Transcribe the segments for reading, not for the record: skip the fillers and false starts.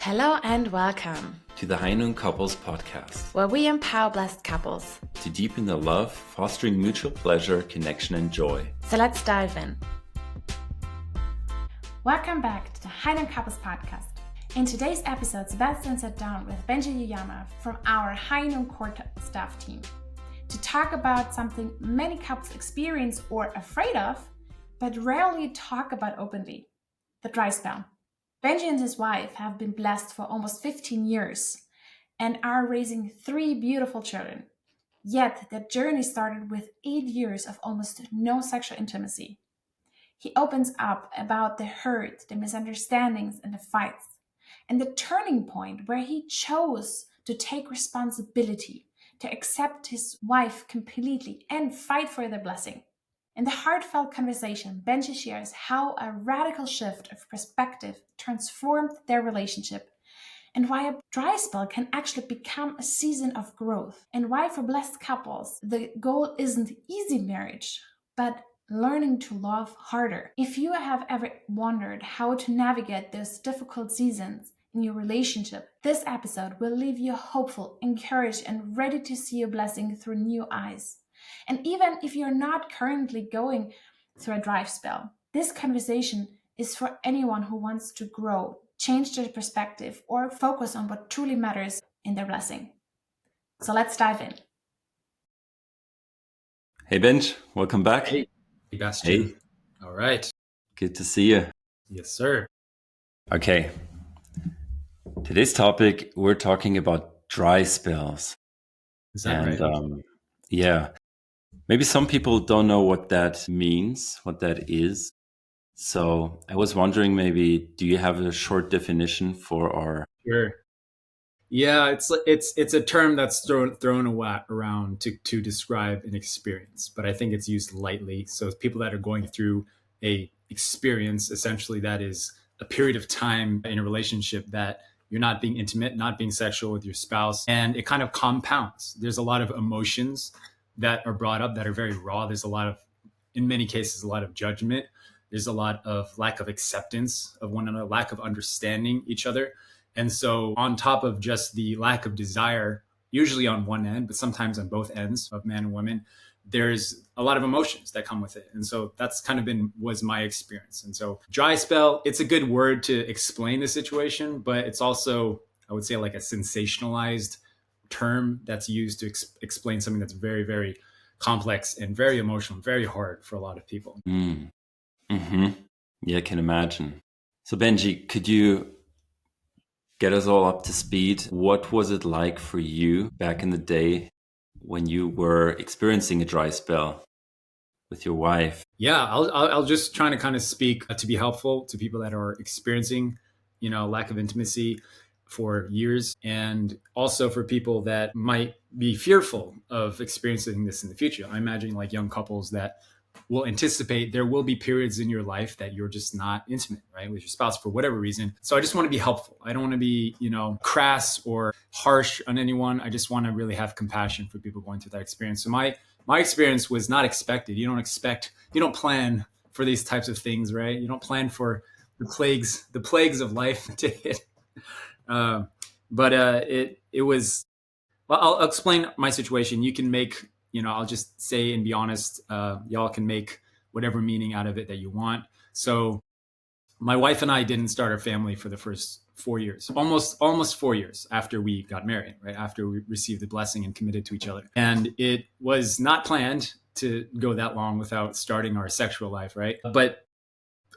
Hello and welcome to the Heinung Couples Podcast, where we empower blessed couples to deepen the love, fostering mutual pleasure, connection, and joy. So let's dive in. Welcome back to the Heinung Couples Podcast. In today's episode, Sebastian sat down with Benjy Uyama from our Heinung core staff team to talk about something many couples experience or afraid of, but rarely talk about openly: the dry spell. Benjy and his wife have been blessed for almost 15 years and are raising 3 beautiful children. Yet their journey started with 8 years of almost no sexual intimacy. He opens up about the hurt, the misunderstandings, and the fights, and the turning point where he chose to take responsibility, to accept his wife completely and fight for their blessing. In the heartfelt conversation, Benjy shares how a radical shift of perspective transformed their relationship, and why a dry spell can actually become a season of growth, and why for blessed couples, the goal isn't easy marriage, but learning to love harder. If you have ever wondered how to navigate those difficult seasons in your relationship, this episode will leave you hopeful, encouraged, and ready to see your blessing through new eyes. And even if you're not currently going through a dry spell, this conversation is for anyone who wants to grow, change their perspective, or focus on what truly matters in their blessing. So let's dive in. Hey, Benj, welcome back. Hey, Sebastian. Hey. All right. Good to see you. Yes, sir. Okay. Today's topic, we're talking about dry spells. Is that right? Yeah. Maybe some people don't know what that means, what that is. So I was wondering, maybe, do you have a short definition for our... Sure. Yeah, it's a term that's thrown around to describe an experience, but I think it's used lightly. So it's people that are going through a experience, essentially, that is a period of time in a relationship that you're not being intimate, not being sexual with your spouse, and it kind of compounds. There's a lot of emotions that are brought up that are very raw. There's a lot of, in many cases, a lot of judgment. There's a lot of lack of acceptance of one another, lack of understanding each other. And so on top of just the lack of desire, usually on one end, but sometimes on both ends of men and women, there's a lot of emotions that come with it. And so that's kind of was my experience. And so dry spell, it's a good word to explain the situation, but it's also, I would say, like a sensationalized term that's used to explain something that's very, very complex and very emotional, very hard for a lot of people. Mm-hmm. Yeah, I can imagine. So Benjy, could you get us all up to speed? What was it like for you back in the day when you were experiencing a dry spell with your wife? Yeah, I'll just try to kind of speak to be helpful to people that are experiencing, lack of intimacy for years, and also for people that might be fearful of experiencing this in the future. I imagine like young couples that will anticipate there will be periods in your life that you're just not intimate, right, with your spouse for whatever reason. So I just want to be helpful. I don't want to be, crass or harsh on anyone. I just want to really have compassion for people going through that experience. So my experience was not expected. You don't plan for these types of things, right? You don't plan for the plagues of life to hit. But it was, well, I'll explain my situation. You can make, I'll just say and be honest, y'all can make whatever meaning out of it that you want. So my wife and I didn't start our family for the first 4 years, almost 4 years after we got married, right? After we received the blessing and committed to each other. And it was not planned to go that long without starting our sexual life, right? But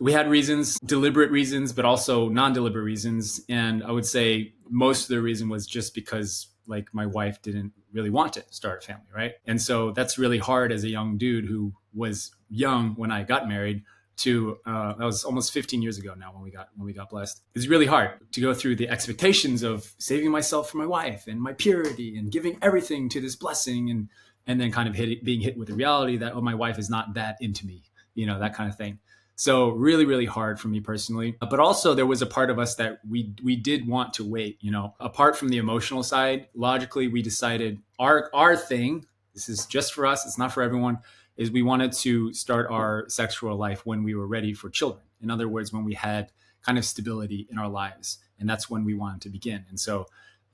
we had reasons, deliberate reasons, but also non-deliberate reasons. And I would say most of the reason was just because like my wife didn't really want to start a family, right? And so that's really hard as a young dude who was young when I got married to, that was almost 15 years ago now when we got blessed. It's really hard to go through the expectations of saving myself for my wife and my purity and giving everything to this blessing and then kind of being hit with the reality that, oh, my wife is not that into me, that kind of thing. So really, really hard for me personally. But also there was a part of us that we did want to wait, apart from the emotional side. Logically, we decided our thing, this is just for us, it's not for everyone, is we wanted to start our sexual life when we were ready for children. In other words, when we had kind of stability in our lives. And that's when we wanted to begin. And so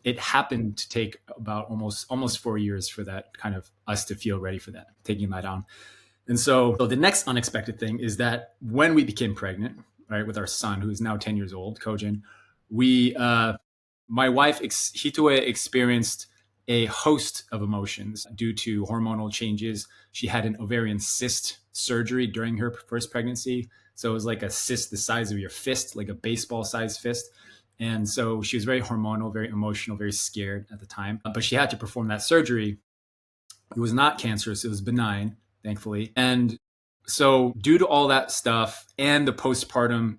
it happened to take about almost 4 years for that kind of us to feel ready for that, taking that on. And so the next unexpected thing is that when we became pregnant, right, with our son, who is now 10 years old, Kojin, my wife, Hitoe, experienced a host of emotions due to hormonal changes. She had an ovarian cyst surgery during her first pregnancy. So it was like a cyst the size of your fist, like a baseball sized fist. And so she was very hormonal, very emotional, very scared at the time. But she had to perform that surgery. It was not cancerous. It was benign, thankfully. And so due to all that stuff and the postpartum,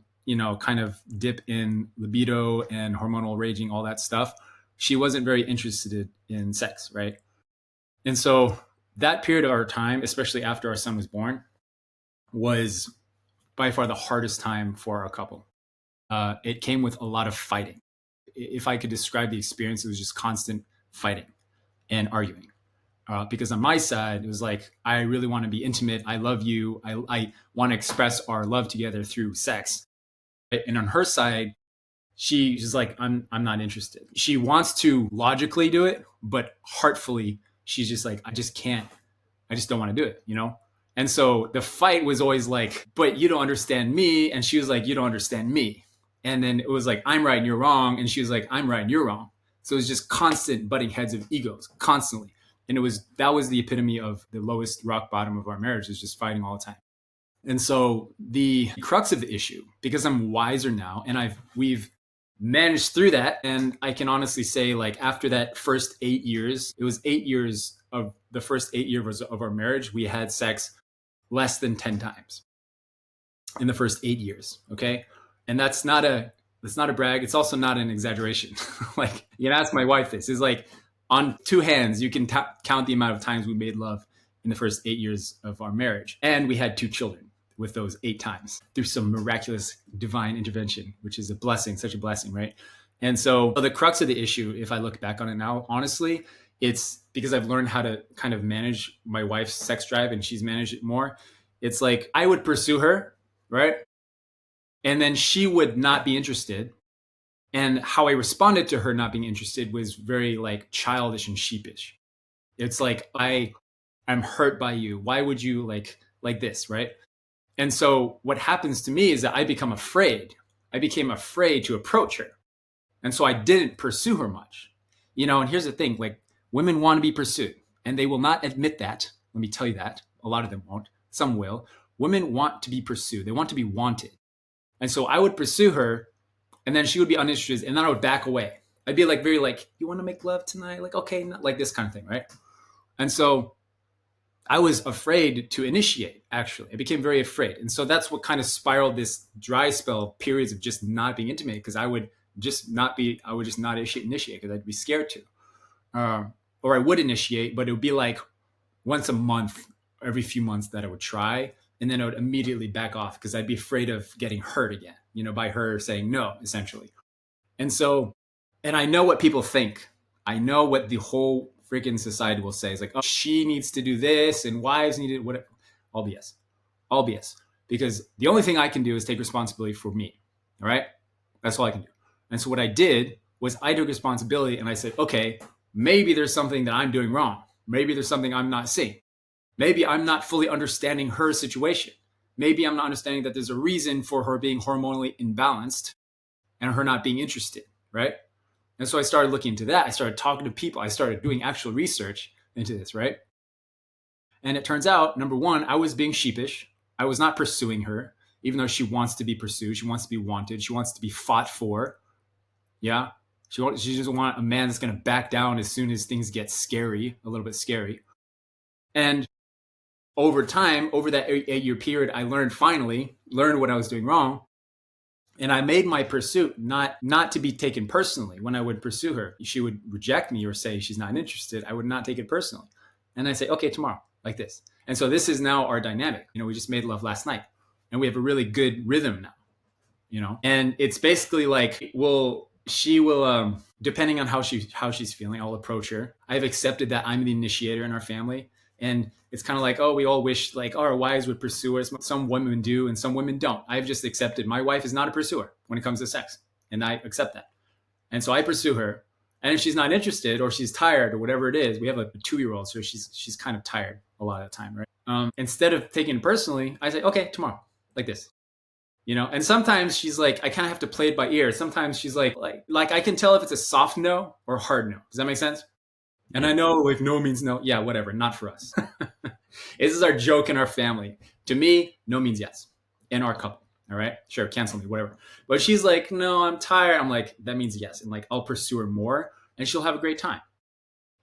kind of dip in libido and hormonal raging, all that stuff, she wasn't very interested in sex, right? And so that period of our time, especially after our son was born, was by far the hardest time for our couple. It came with a lot of fighting. If I could describe the experience, it was just constant fighting and arguing. Because on my side, it was like, I really want to be intimate. I love you. I want to express our love together through sex. And on her side, she's like, I'm not interested. She wants to logically do it, but heartfully, she's just like, I just can't. I just don't want to do it, And so the fight was always like, but you don't understand me. And she was like, you don't understand me. And then it was like, I'm right and you're wrong. And she was like, I'm right and you're wrong. So it was just constant butting heads of egos, constantly. And that was the epitome of the lowest rock bottom of our marriage, is just fighting all the time. And so the crux of the issue, because I'm wiser now and we've managed through that. And I can honestly say, like, after that first 8 years, it was 8 years of the first 8 years of our marriage, we had sex less than 10 times in the first 8 years. Okay. And that's not a brag. It's also not an exaggeration. Like, you can ask my wife this. It's like, on two hands, you can count the amount of times we made love in the first 8 years of our marriage. And we had 2 children with those 8 times through some miraculous divine intervention, which is a blessing, such a blessing, right? And so the crux of the issue, if I look back on it now, honestly, it's because I've learned how to kind of manage my wife's sex drive and she's managed it more. It's like I would pursue her, right? And then she would not be interested. And how I responded to her not being interested was very like childish and sheepish. It's like, I'm hurt by you. Why would you like this, right? And so what happens to me is that I become afraid. I became afraid to approach her. And so I didn't pursue her much. And here's the thing, like, women want to be pursued and they will not admit that. Let me tell you that. A lot of them won't. Some will. Women want to be pursued. They want to be wanted. And so I would pursue her and then she would be uninterested and then I would back away. I'd be like, very like, you want to make love tonight? Like, okay, not like this kind of thing, right? And so I was afraid to initiate, actually. I became very afraid. And so that's what kind of spiraled this dry spell, periods of just not being intimate, because I would just not initiate because I'd be scared to. Or I would initiate, but it would be like once a month, every few months that I would try. And then I would immediately back off because I'd be afraid of getting hurt again, by her saying no, essentially. And so, and I know what people think. I know what the whole freaking society will say. It's like, oh, she needs to do this and wives need to, whatever. All BS. Because the only thing I can do is take responsibility for me. All right. That's all I can do. And so what I did was I took responsibility and I said, okay, maybe there's something that I'm doing wrong. Maybe there's something I'm not seeing. Maybe I'm not fully understanding her situation. Maybe I'm not understanding that there's a reason for her being hormonally imbalanced and her not being interested. Right. And so I started looking into that. I started talking to people. I started doing actual research into this, right? And it turns out, number one, I was being sheepish. I was not pursuing her, even though she wants to be pursued. She wants to be wanted. She wants to be fought for. Yeah. She doesn't want a man that's going to back down as soon as things get scary, a little bit scary. And over time, over that 8-year period, I finally learned what I was doing wrong. And I made my pursuit not to be taken personally. When I would pursue her, she would reject me or say she's not interested. I would not take it personally. And I say, okay, tomorrow, like this. And so this is now our dynamic. We just made love last night and we have a really good rhythm now, and it's basically like, she will, depending on how she's feeling, I'll approach her. I've accepted that I'm the initiator in our family. And It's kind of like, oh, we all wish like our wives would pursue us. Some women do and some women don't. I've just accepted my wife is not a pursuer when it comes to sex. And I accept that. And so I pursue her. And if she's not interested or she's tired or whatever it is, we have a 2-year-old, so she's kind of tired a lot of the time, right? Instead of taking it personally, I say, okay, tomorrow, like this. And sometimes she's like, I kind of have to play it by ear. Sometimes she's like I can tell if it's a soft no or a hard no. Does that make sense? And I know if no means no, yeah, whatever, not for us. This is our joke in our family. To me, no means yes in our couple. All right, sure, cancel me, whatever. But she's like, no, I'm tired. I'm like, that means yes. And like, I'll pursue her more and she'll have a great time.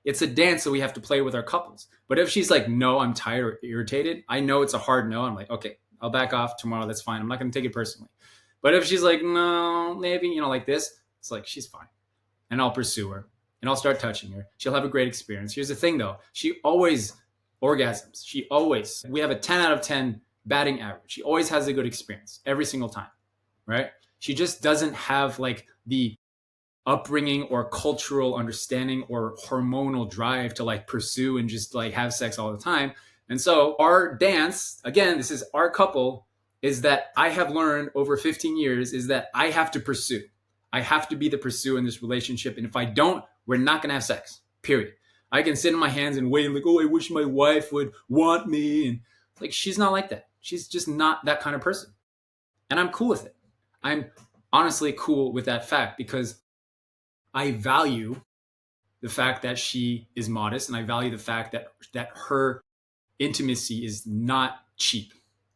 It's a dance that we have to play with our couples. But if she's like, no, I'm tired or irritated, I know it's a hard no. I'm like, okay, I'll back off tomorrow. That's fine. I'm not going to take it personally. But if she's like, no, maybe, like this, it's like, she's fine. And I'll pursue her and I'll start touching her. She'll have a great experience. Here's the thing though. She always orgasms. We have a 10 out of 10 batting average. She always has a good experience every single time, right? She just doesn't have like the upbringing or cultural understanding or hormonal drive to like pursue and just like have sex all the time. And so our dance, again, this is our couple, is that I have learned over 15 years is that I have to pursue. I have to be the pursuer in this relationship. And if I don't, we're not going to have sex, period. I can sit in my hands and wait like, oh, I wish my wife would want me. And like, she's not like that. She's just not that kind of person. And I'm cool with it. I'm honestly cool with that fact because I value the fact that she is modest and I value the fact that her intimacy is not cheap.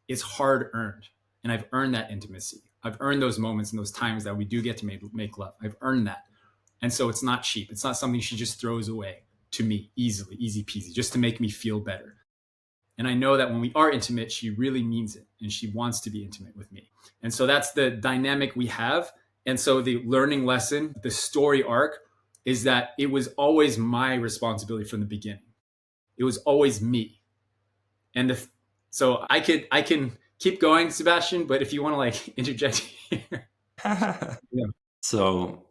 It's hard earned. And I've earned that intimacy. I've earned those moments and those times that we do get to make love. I've earned that. And so it's not cheap. It's not something she just throws away to me easily, easy peasy, just to make me feel better. And I know that when we are intimate, she really means it and she wants to be intimate with me. And so that's the dynamic we have. And so the learning lesson, the story arc is that it was always my responsibility from the beginning. It was always me. And so I can keep going, Sebastian, but if you want to like interject here. Yeah. So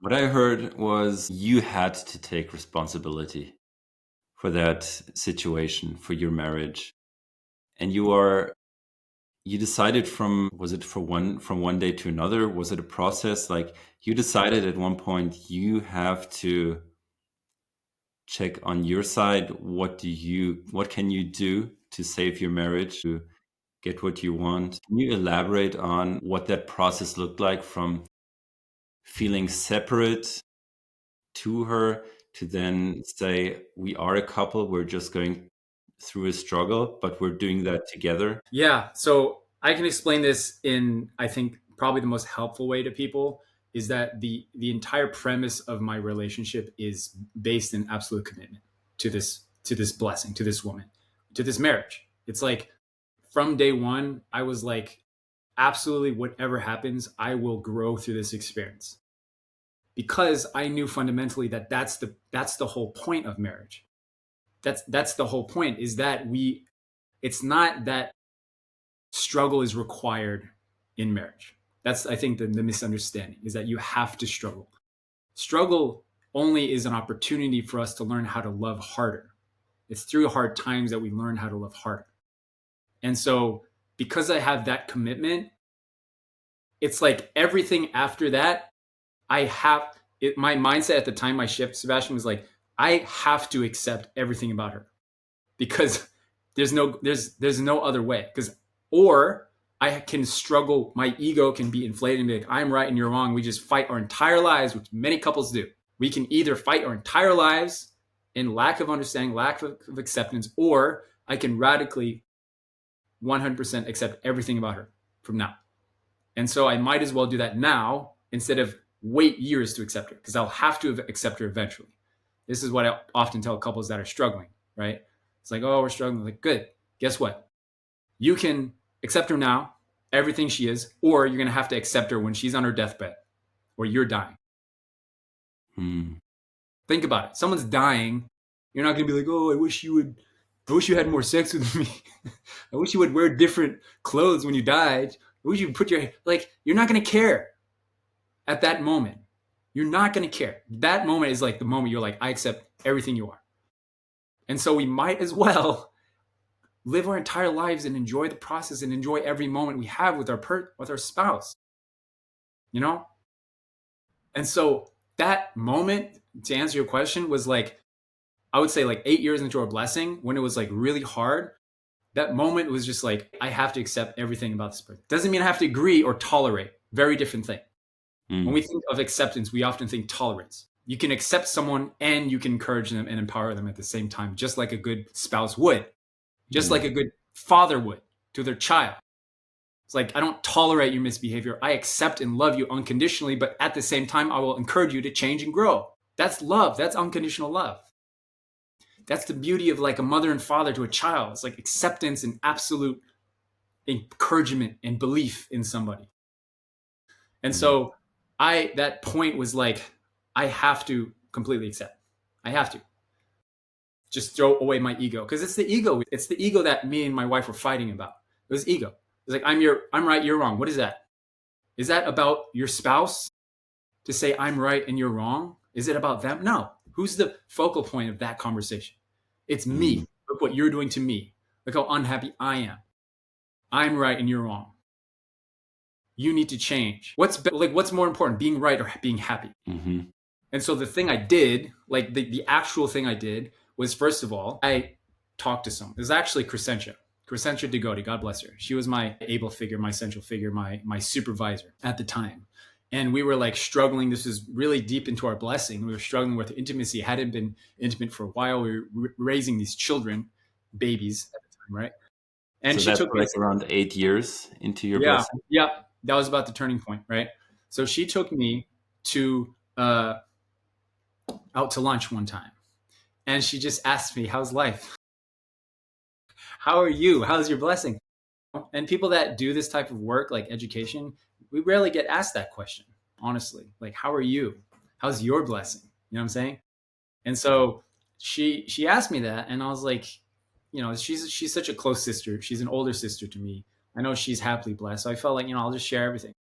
what I heard was you had to take responsibility for that situation, for your marriage. And you decided from one day to another? Was it a process? Like you decided at one point you have to check on your side. What can you do to save your marriage, to get what you want? Can you elaborate on what that process looked like from feeling separate to her to then say, we are a couple, we're just going through a struggle, but we're doing that together? Yeah. So I can explain this in, I think, probably the most helpful way to people is that the entire premise of my relationship is based in absolute commitment to this blessing, to this woman, to this marriage. It's like from day one, I was like, absolutely whatever happens, I will grow through this experience. Because I knew fundamentally that that's the whole point of marriage. That's the whole point is that it's not that struggle is required in marriage. That's, I think, the misunderstanding is that you have to struggle. Struggle only is an opportunity for us to learn how to love harder. It's through hard times that we learn how to love harder. And so because I have that commitment, it's like everything after that, my mindset at the time, my shift, Sebastian, was like, I have to accept everything about her because there's no other way. Or I can struggle. My ego can be inflated and be like, I'm right and you're wrong. We just fight our entire lives, which many couples do. We can either fight our entire lives in lack of understanding, lack of acceptance, or I can radically 100% accept everything about her from now. And so I might as well do that now instead of wait years to accept her, because I'll have to accept her eventually. This is what I often tell couples that are struggling, right? It's like, oh, we're struggling. Like, good. Guess what? You can accept her now, everything she is, or you're going to have to accept her when she's on her deathbed or you're dying. Think about it. Someone's dying. You're not going to be like, oh, I wish you had more sex with me. I wish you would wear different clothes when you died. I wish you would put you're not going to care. At that moment, you're not going to care. That moment is like the moment you're like, I accept everything you are. And so we might as well live our entire lives and enjoy the process and enjoy every moment we have with our spouse, you know? And so that moment, to answer your question, was like, I would say like 8 years into our blessing, when it was like really hard. That moment was just like, I have to accept everything about this person. Doesn't mean I have to agree or tolerate. Very different thing. When we think of acceptance, we often think tolerance. You can accept someone and you can encourage them and empower them at the same time, just like a good spouse would, just like a good father would to their child. It's like, I don't tolerate your misbehavior. I accept and love you unconditionally, but at the same time, I will encourage you to change and grow. That's love. That's unconditional love. That's the beauty of like a mother and father to a child. It's like acceptance and absolute encouragement and belief in somebody. And so that point was like, I have to completely accept. I have to just throw away my ego, because it's the ego. It's the ego that me and my wife were fighting about. It was ego. It's like, I'm right, you're wrong. What is that? Is that about your spouse to say I'm right and you're wrong? Is it about them? No. Who's the focal point of that conversation? It's me. Look what you're doing to me. Look how unhappy I am. I'm right and you're wrong. You need to change. What's more important, being right or being happy? Mm-hmm. And so the thing I did, like the actual thing I did was, first of all, I talked to someone. It was actually Crescentia Degoti, God bless her. She was my able figure, my central figure, my supervisor at the time. And we were like struggling. This was really deep into our blessing. We were struggling with intimacy. Hadn't been intimate for a while. We were raising these children, babies at the time, right? And so she that's took like around 8 years into your blessing? Yeah, that was about the turning point, right? So she took me to out to lunch one time. And she just asked me, how's life? How are you? How's your blessing? And people that do this type of work, like education, we rarely get asked that question, honestly. Like, how are you? How's your blessing? You know what I'm saying? And so she asked me that, and I was like, you know, she's such a close sister. She's an older sister to me. I know she's happily blessed. So I felt like, you know, I'll just share everything.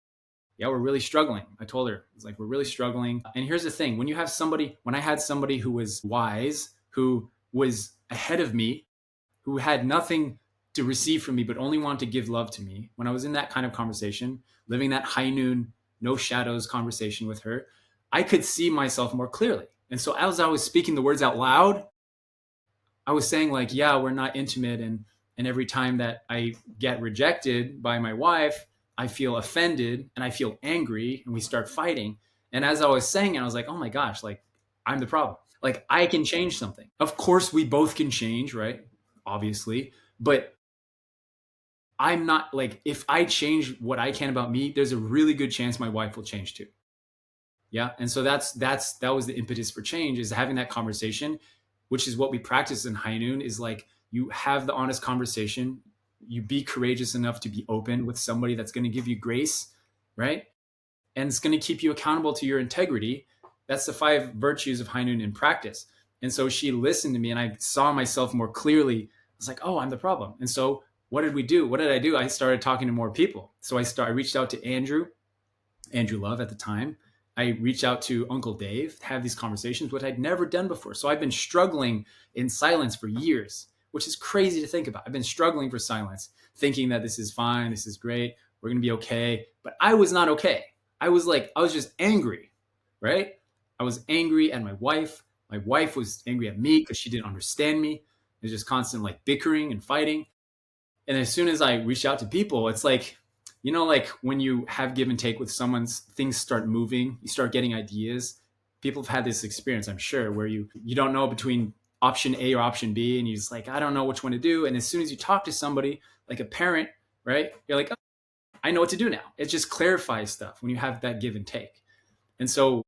Yeah, we're really struggling. I told her, it's like, we're really struggling. And here's the thing. When I had somebody who was wise, who was ahead of me, who had nothing to receive from me, but only wanted to give love to me, when I was in that kind of conversation, living that high noon, no shadows conversation with her, I could see myself more clearly. And so as I was speaking the words out loud, I was saying like, yeah, we're not intimate. And every time that I get rejected by my wife, I feel offended and I feel angry and we start fighting. And as I was saying it, I was like, oh my gosh, like I'm the problem. Like I can change something. Of course, we both can change, right? Obviously. But I'm not like, if I change what I can about me, there's a really good chance my wife will change too. Yeah. And so that was the impetus for change, is having that conversation, which is what we practice in High Noon, is like, you have the honest conversation, you be courageous enough to be open with somebody that's going to give you grace, right? And it's going to keep you accountable to your integrity. That's the 5 virtues of High Noon in practice. And so she listened to me and I saw myself more clearly. I was like, oh, I'm the problem. And so what did we do? What did I do? I started talking to more people. So I reached out to Andrew Love at the time. I reached out to Uncle Dave to have these conversations, which I'd never done before. So I've been struggling in silence for years, which is crazy to think about. I've been struggling for silence, thinking that this is fine, this is great, we're going to be okay. But I was not okay. I was just angry, right? I was angry at my wife. My wife was angry at me because she didn't understand me. It was just constant like bickering and fighting. And as soon as I reached out to people, it's like, you know, like when you have give and take with someone, things start moving, you start getting ideas. People have had this experience, I'm sure, where you don't know between option A or option B, and you're just like, I don't know which one to do. And as soon as you talk to somebody, like a parent, right, you're like, oh, I know what to do now. It just clarifies stuff when you have that give and take. And so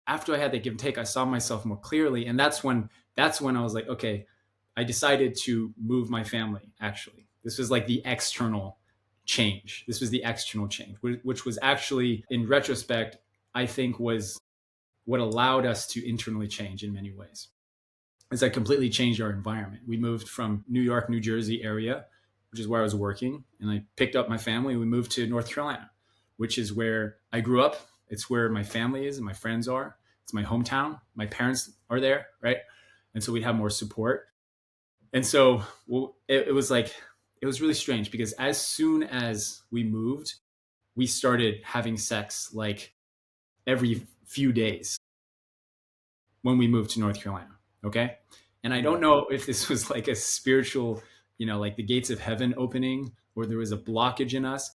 after I had that give and take, I saw myself more clearly. And that's when I was like, okay, I decided to move my family, actually. This was like the external change. This was the external change, which was actually, in retrospect, I think was what allowed us to internally change in many ways. As I completely changed our environment. We moved from New York, New Jersey area, which is where I was working. And I picked up my family. We moved to North Carolina, which is where I grew up. It's where my family is and my friends are. It's my hometown. My parents are there, right? And so we'd have more support. And so it was like, it was really strange because as soon as we moved, we started having sex like every few days when we moved to North Carolina. Okay. And I don't know if this was like a spiritual, like the gates of heaven opening, or there was a blockage in us.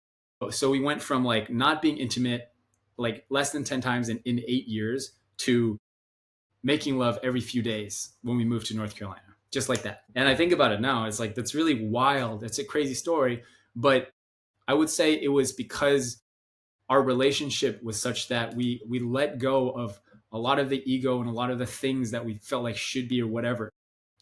So we went from like not being intimate, like less than 10 times in 8 years, to making love every few days when we moved to North Carolina, just like that. And I think about it now, it's like, that's really wild. It's a crazy story. But I would say it was because our relationship was such that we let go of a lot of the ego and a lot of the things that we felt like should be or whatever,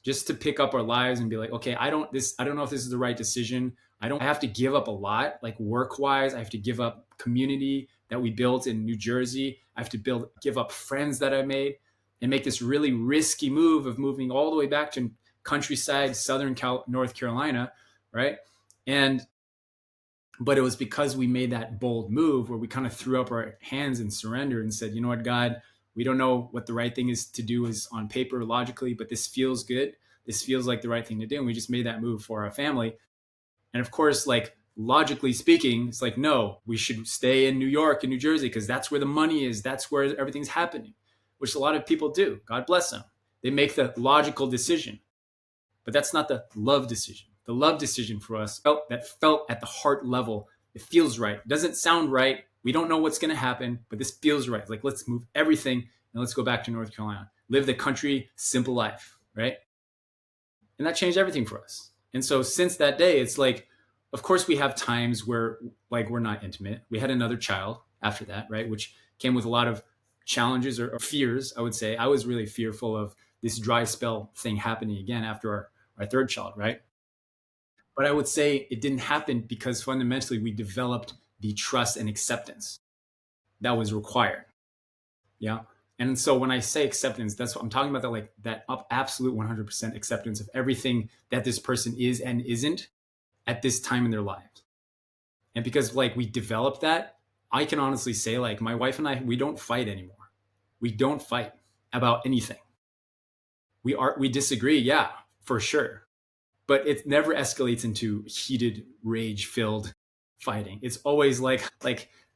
just to pick up our lives and be like, okay, I don't know if this is the right decision. I have to give up a lot, like work wise. I have to give up community that we built in New Jersey. I have to give up friends that I made, and make this really risky move of moving all the way back to countryside, North Carolina. Right. But it was because we made that bold move where we kind of threw up our hands and surrendered and said, you know what, God, we don't know what the right thing is to do is on paper logically, but this feels good. This feels like the right thing to do. And we just made that move for our family. And of course, like logically speaking, it's like, no, we should stay in New York and New Jersey because that's where the money is. That's where everything's happening, which a lot of people do. God bless them. They make the logical decision, but that's not the love decision. The love decision for us felt at the heart level. It feels right. It doesn't sound right. We don't know what's going to happen, but this feels right. Like, let's move everything and let's go back to North Carolina, live the country, simple life, right? And that changed everything for us. And so since that day, it's like, of course we have times where like we're not intimate. We had another child after that, right? Which came with a lot of challenges or fears, I would say. I was really fearful of this dry spell thing happening again after our third child, right? But I would say it didn't happen because fundamentally we developed the trust and acceptance that was required. Yeah. And so when I say acceptance, that's what I'm talking about, that absolute 100% acceptance of everything that this person is and isn't at this time in their lives. And because like we developed that, I can honestly say like my wife and I, we don't fight anymore. We don't fight about anything. We disagree. Yeah, for sure. But it never escalates into heated, rage-filled fighting. It's always like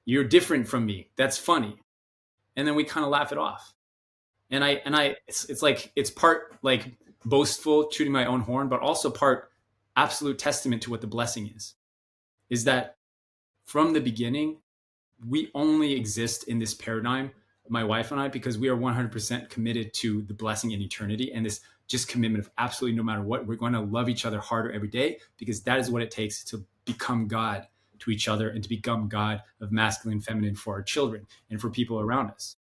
you're different from me. That's funny. And then we kind of laugh it off. And it's like, it's part like boastful, tooting my own horn, but also part absolute testament to what the blessing is that from the beginning, we only exist in this paradigm, my wife and I, because we are 100% committed to the blessing in eternity and this just commitment of absolutely no matter what, we're going to love each other harder every day because that is what it takes to become God to each other and to become God of masculine and feminine for our children and for people around us.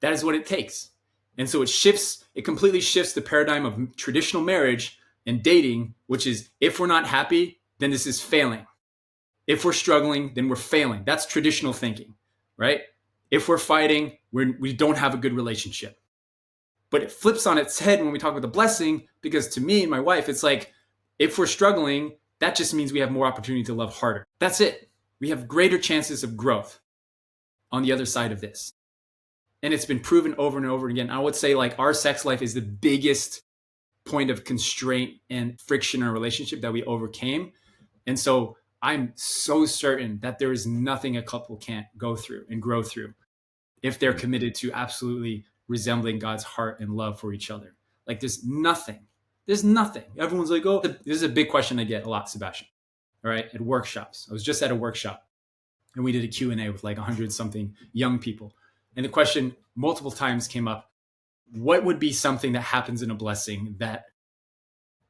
That is what it takes. And so it completely shifts the paradigm of traditional marriage and dating, which is if we're not happy, then this is failing. If we're struggling, then we're failing. That's traditional thinking, right? If we're fighting, we don't have a good relationship. But it flips on its head when we talk about the blessing, because to me and my wife, it's like, if we're struggling, that just means we have more opportunity to love harder. That's it. We have greater chances of growth on the other side of this. And it's been proven over and over again. I would say like our sex life is the biggest point of constraint and friction in our relationship that we overcame. And so I'm so certain that there is nothing a couple can't go through and grow through if they're committed to absolutely resembling God's heart and love for each other. Like there's nothing. Everyone's like, oh, this is a big question I get a lot, Sebastian. All right. At workshops. I was just at a workshop and we did a Q&A with like 100 something young people. And the question multiple times came up, what would be something that happens in a blessing that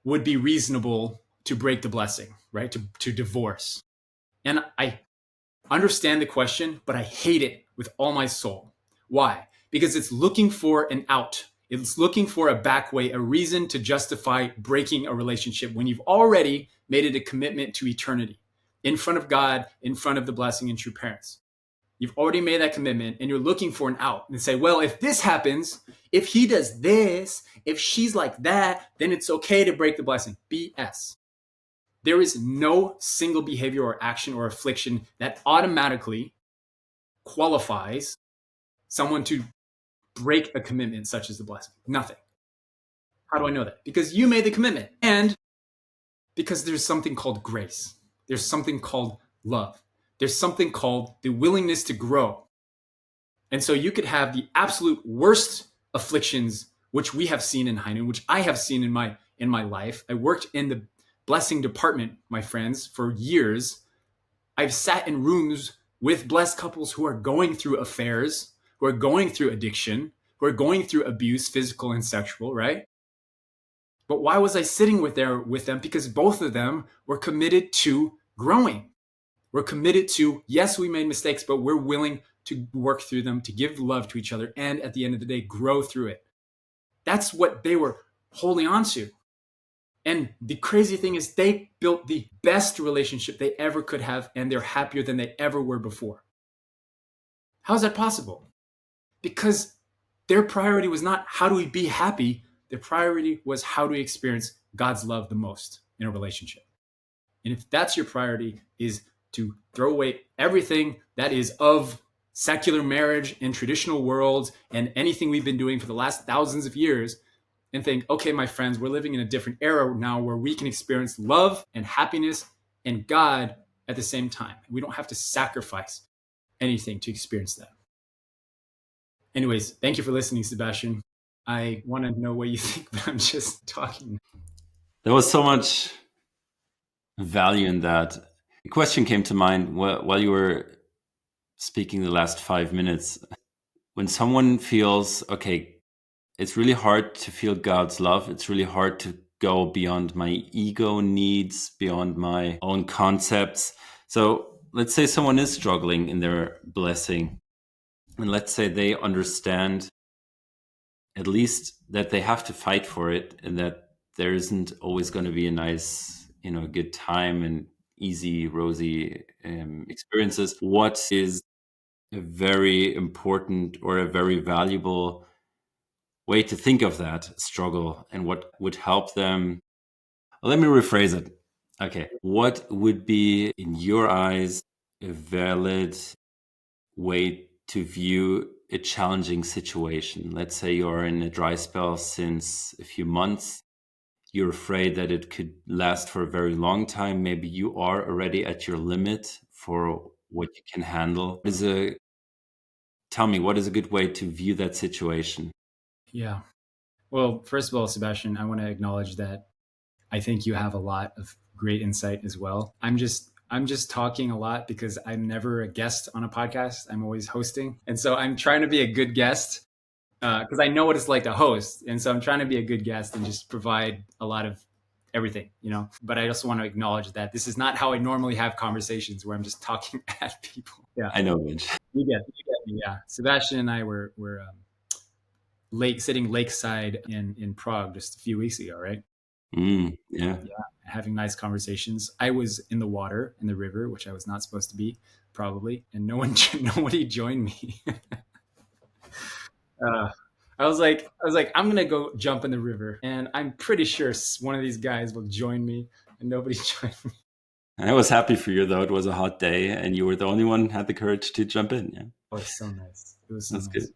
would be reasonable to break the blessing, right? To divorce. And I understand the question, but I hate it with all my soul. Why? Because it's looking for an out. It's looking for a back way, a reason to justify breaking a relationship when you've already made it a commitment to eternity in front of God, in front of the blessing and true parents. You've already made that commitment and you're looking for an out and say, well, if this happens, if he does this, if she's like that, then it's okay to break the blessing. BS. There is no single behavior or action or affliction that automatically qualifies someone to break a commitment such as the blessing. Nothing. How do I know that? Because you made the commitment, and because there's something called grace. There's something called love. There's something called the willingness to grow. And so you could have the absolute worst afflictions, which we have seen in Hainan, which I have seen in my life. I worked in the blessing department, my friends, for years. I've sat in rooms with blessed couples who are going through affairs, who are going through addiction, who are going through abuse, physical and sexual, right? But why was I sitting with them? Because both of them were committed to growing. We're committed to, yes, we made mistakes, but we're willing to work through them, to give love to each other, and at the end of the day, grow through it. That's what they were holding on to. And the crazy thing is they built the best relationship they ever could have, and they're happier than they ever were before. How is that possible? Because their priority was not how do we be happy? Their priority was how do we experience God's love the most in a relationship? And if that's your priority, is to throw away everything that is of secular marriage and traditional worlds and anything we've been doing for the last thousands of years, and think, okay, my friends, we're living in a different era now where we can experience love and happiness and God at the same time. We don't have to sacrifice anything to experience that. Anyways, thank you for listening, Sebastian. I want to know what you think, but I'm just talking. There was so much value in that. A question came to mind while you were speaking the last 5 minutes. When someone feels, okay, it's really hard to feel God's love. It's really hard to go beyond my ego needs, beyond my own concepts. So let's say someone is struggling in their blessing. And let's say they understand at least that they have to fight for it and that there isn't always going to be a nice, good time and easy, rosy experiences. What is a very important or a very valuable way to think of that struggle, and what would help them? Let me rephrase it. Okay. What would be, in your eyes, a valid way to view a challenging situation? Let's say you're in a dry spell since a few months. You're afraid that it could last for a very long time. Maybe you are already at your limit for what you can handle. Tell me, what is a good way to view that situation? Yeah. Well, first of all, Sebastian, I want to acknowledge that I think you have a lot of great insight as well. I'm just talking a lot because I'm never a guest on a podcast. I'm always hosting. And so I'm trying to be a good guest because I know what it's like to host. And so I'm trying to be a good guest and just provide a lot of everything, But I also want to acknowledge that this is not how I normally have conversations where I'm just talking at people. Yeah, I know, Benj. You get me. Yeah. Sebastian and I were sitting lakeside in Prague just a few weeks ago, right? Yeah. Having nice conversations. I was in the water, in the river, which I was not supposed to be, probably, and nobody joined me. I was like, I'm gonna go jump in the river, and I'm pretty sure one of these guys will join me, and nobody joined me. I was happy for you, though. It was a hot day, and you were the only one who had the courage to jump in. Yeah, oh, it's so nice. It was so that's nice. good.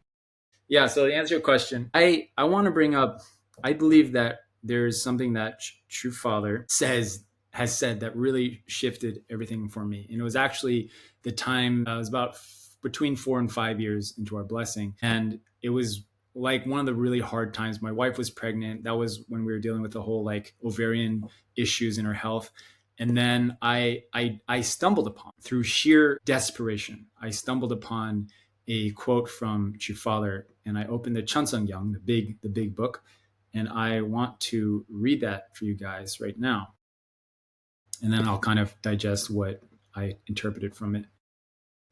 Yeah. So to answer your question, I want to bring up. I believe that there's something that True Father has said that really shifted everything for me, and it was actually the time. It was about between 4 and 5 years into our blessing, and it was like one of the really hard times. My wife was pregnant. That was when we were dealing with the whole like ovarian issues in her health. And then I stumbled upon, through sheer desperation, I stumbled upon a quote from True Father, and I opened the Chansungyang, the big book, and I want to read that for you guys right now. And then I'll kind of digest what I interpreted from it.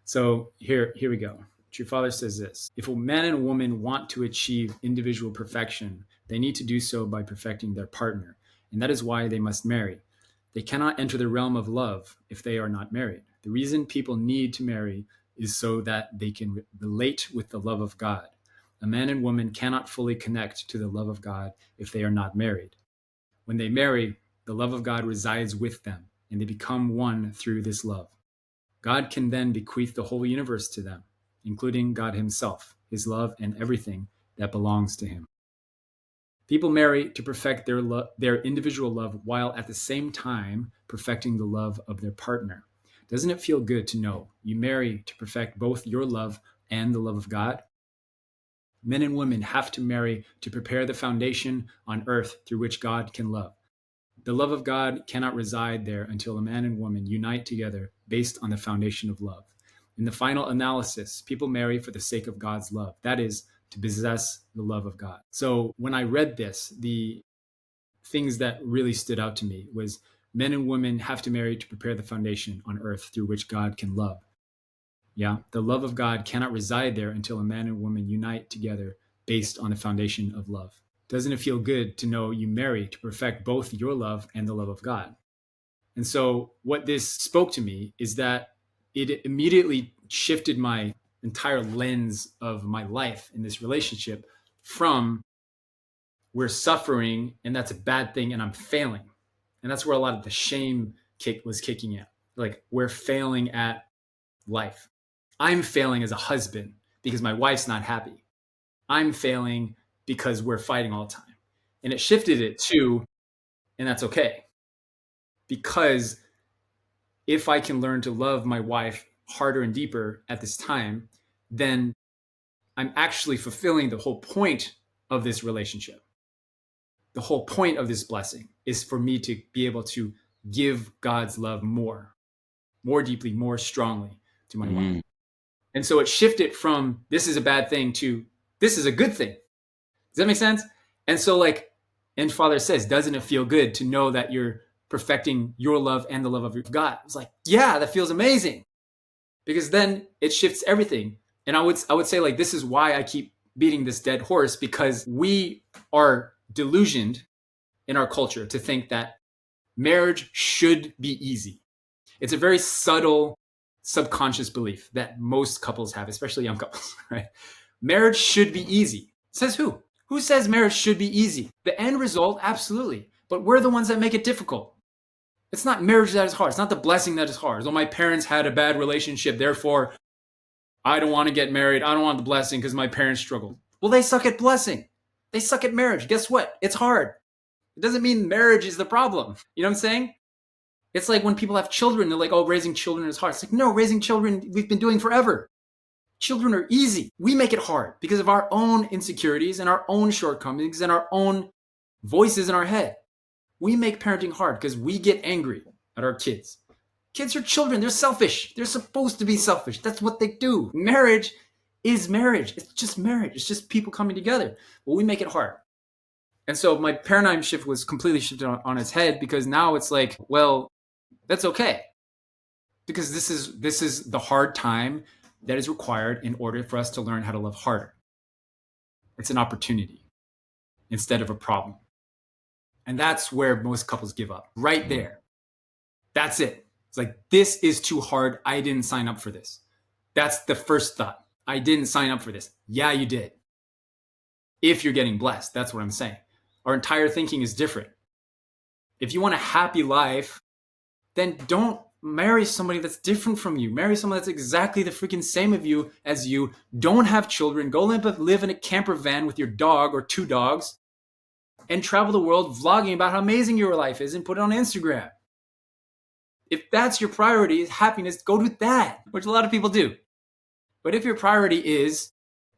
So here we go. True Father says this: if a man and a woman want to achieve individual perfection, they need to do so by perfecting their partner. And that is why they must marry. They cannot enter the realm of love if they are not married. The reason people need to marry is so that they can relate with the love of God. A man and woman cannot fully connect to the love of God if they are not married. When they marry, the love of God resides with them, and they become one through this love. God can then bequeath the whole universe to them, including God himself, his love, and everything that belongs to him. People marry to perfect their individual love while at the same time perfecting the love of their partner. Doesn't it feel good to know you marry to perfect both your love and the love of God? Men and women have to marry to prepare the foundation on earth through which God can love. The love of God cannot reside there until a man and woman unite together based on the foundation of love. In the final analysis, people marry for the sake of God's love. That is, to possess the love of God. So when I read this, the things that really stood out to me was men and women have to marry to prepare the foundation on earth through which God can love. Yeah, the love of God cannot reside there until a man and woman unite together based on the foundation of love. Doesn't it feel good to know you marry to perfect both your love and the love of God? And so what this spoke to me is that it immediately shifted my entire lens of my life in this relationship from we're suffering and that's a bad thing and I'm failing. And that's where a lot of the shame was kicking in. Like, we're failing at life. I'm failing as a husband because my wife's not happy. I'm failing because we're fighting all the time. And it shifted it to, and that's okay. Because if I can learn to love my wife harder and deeper at this time, then I'm actually fulfilling the whole point of this relationship. The whole point of this blessing is for me to be able to give God's love more deeply, more strongly to my wife. And so it shifted from this is a bad thing to this is a good thing. Does that make sense? And so and Father says, doesn't it feel good to know that you're perfecting your love and the love of God? It's like, yeah, that feels amazing. Because then it shifts everything. And I would say this is why I keep beating this dead horse, because we are delusioned in our culture to think that marriage should be easy. It's a very subtle, subconscious belief that most couples have, especially young couples, right? Marriage should be easy. Says who? Who says marriage should be easy? The end result, absolutely. But we're the ones that make it difficult. It's not marriage that is hard. It's not the blessing that is hard. So my parents had a bad relationship, therefore I don't want to get married. I don't want the blessing because my parents struggled. Well, they suck at blessing. They suck at marriage. Guess what? It's hard. It doesn't mean marriage is the problem. You know what I'm saying? It's like when people have children, they're like, oh, raising children is hard. It's like, no, raising children we've been doing forever. Children are easy. We make it hard because of our own insecurities and our own shortcomings and our own voices in our head. We make parenting hard because we get angry at our kids. Kids are children. They're selfish. They're supposed to be selfish. That's what they do. Marriage is marriage. It's just marriage. It's just people coming together. But we make it hard. And so my paradigm shift was completely shifted on its head, because now it's like, well, that's okay. Because this is the hard time that is required in order for us to learn how to love harder. It's an opportunity instead of a problem. And that's where most couples give up. Right there. That's it. It's like, this is too hard. I didn't sign up for this. That's the first thought. I didn't sign up for this. Yeah, you did. If you're getting blessed, that's what I'm saying. Our entire thinking is different. If you want a happy life, then don't marry somebody that's different from you. Marry someone that's exactly the freaking same as you. Don't have children. Go live in a camper van with your dog or two dogs and travel the world vlogging about how amazing your life is and put it on Instagram. If that's your priority is happiness, go do that, which a lot of people do. But if your priority is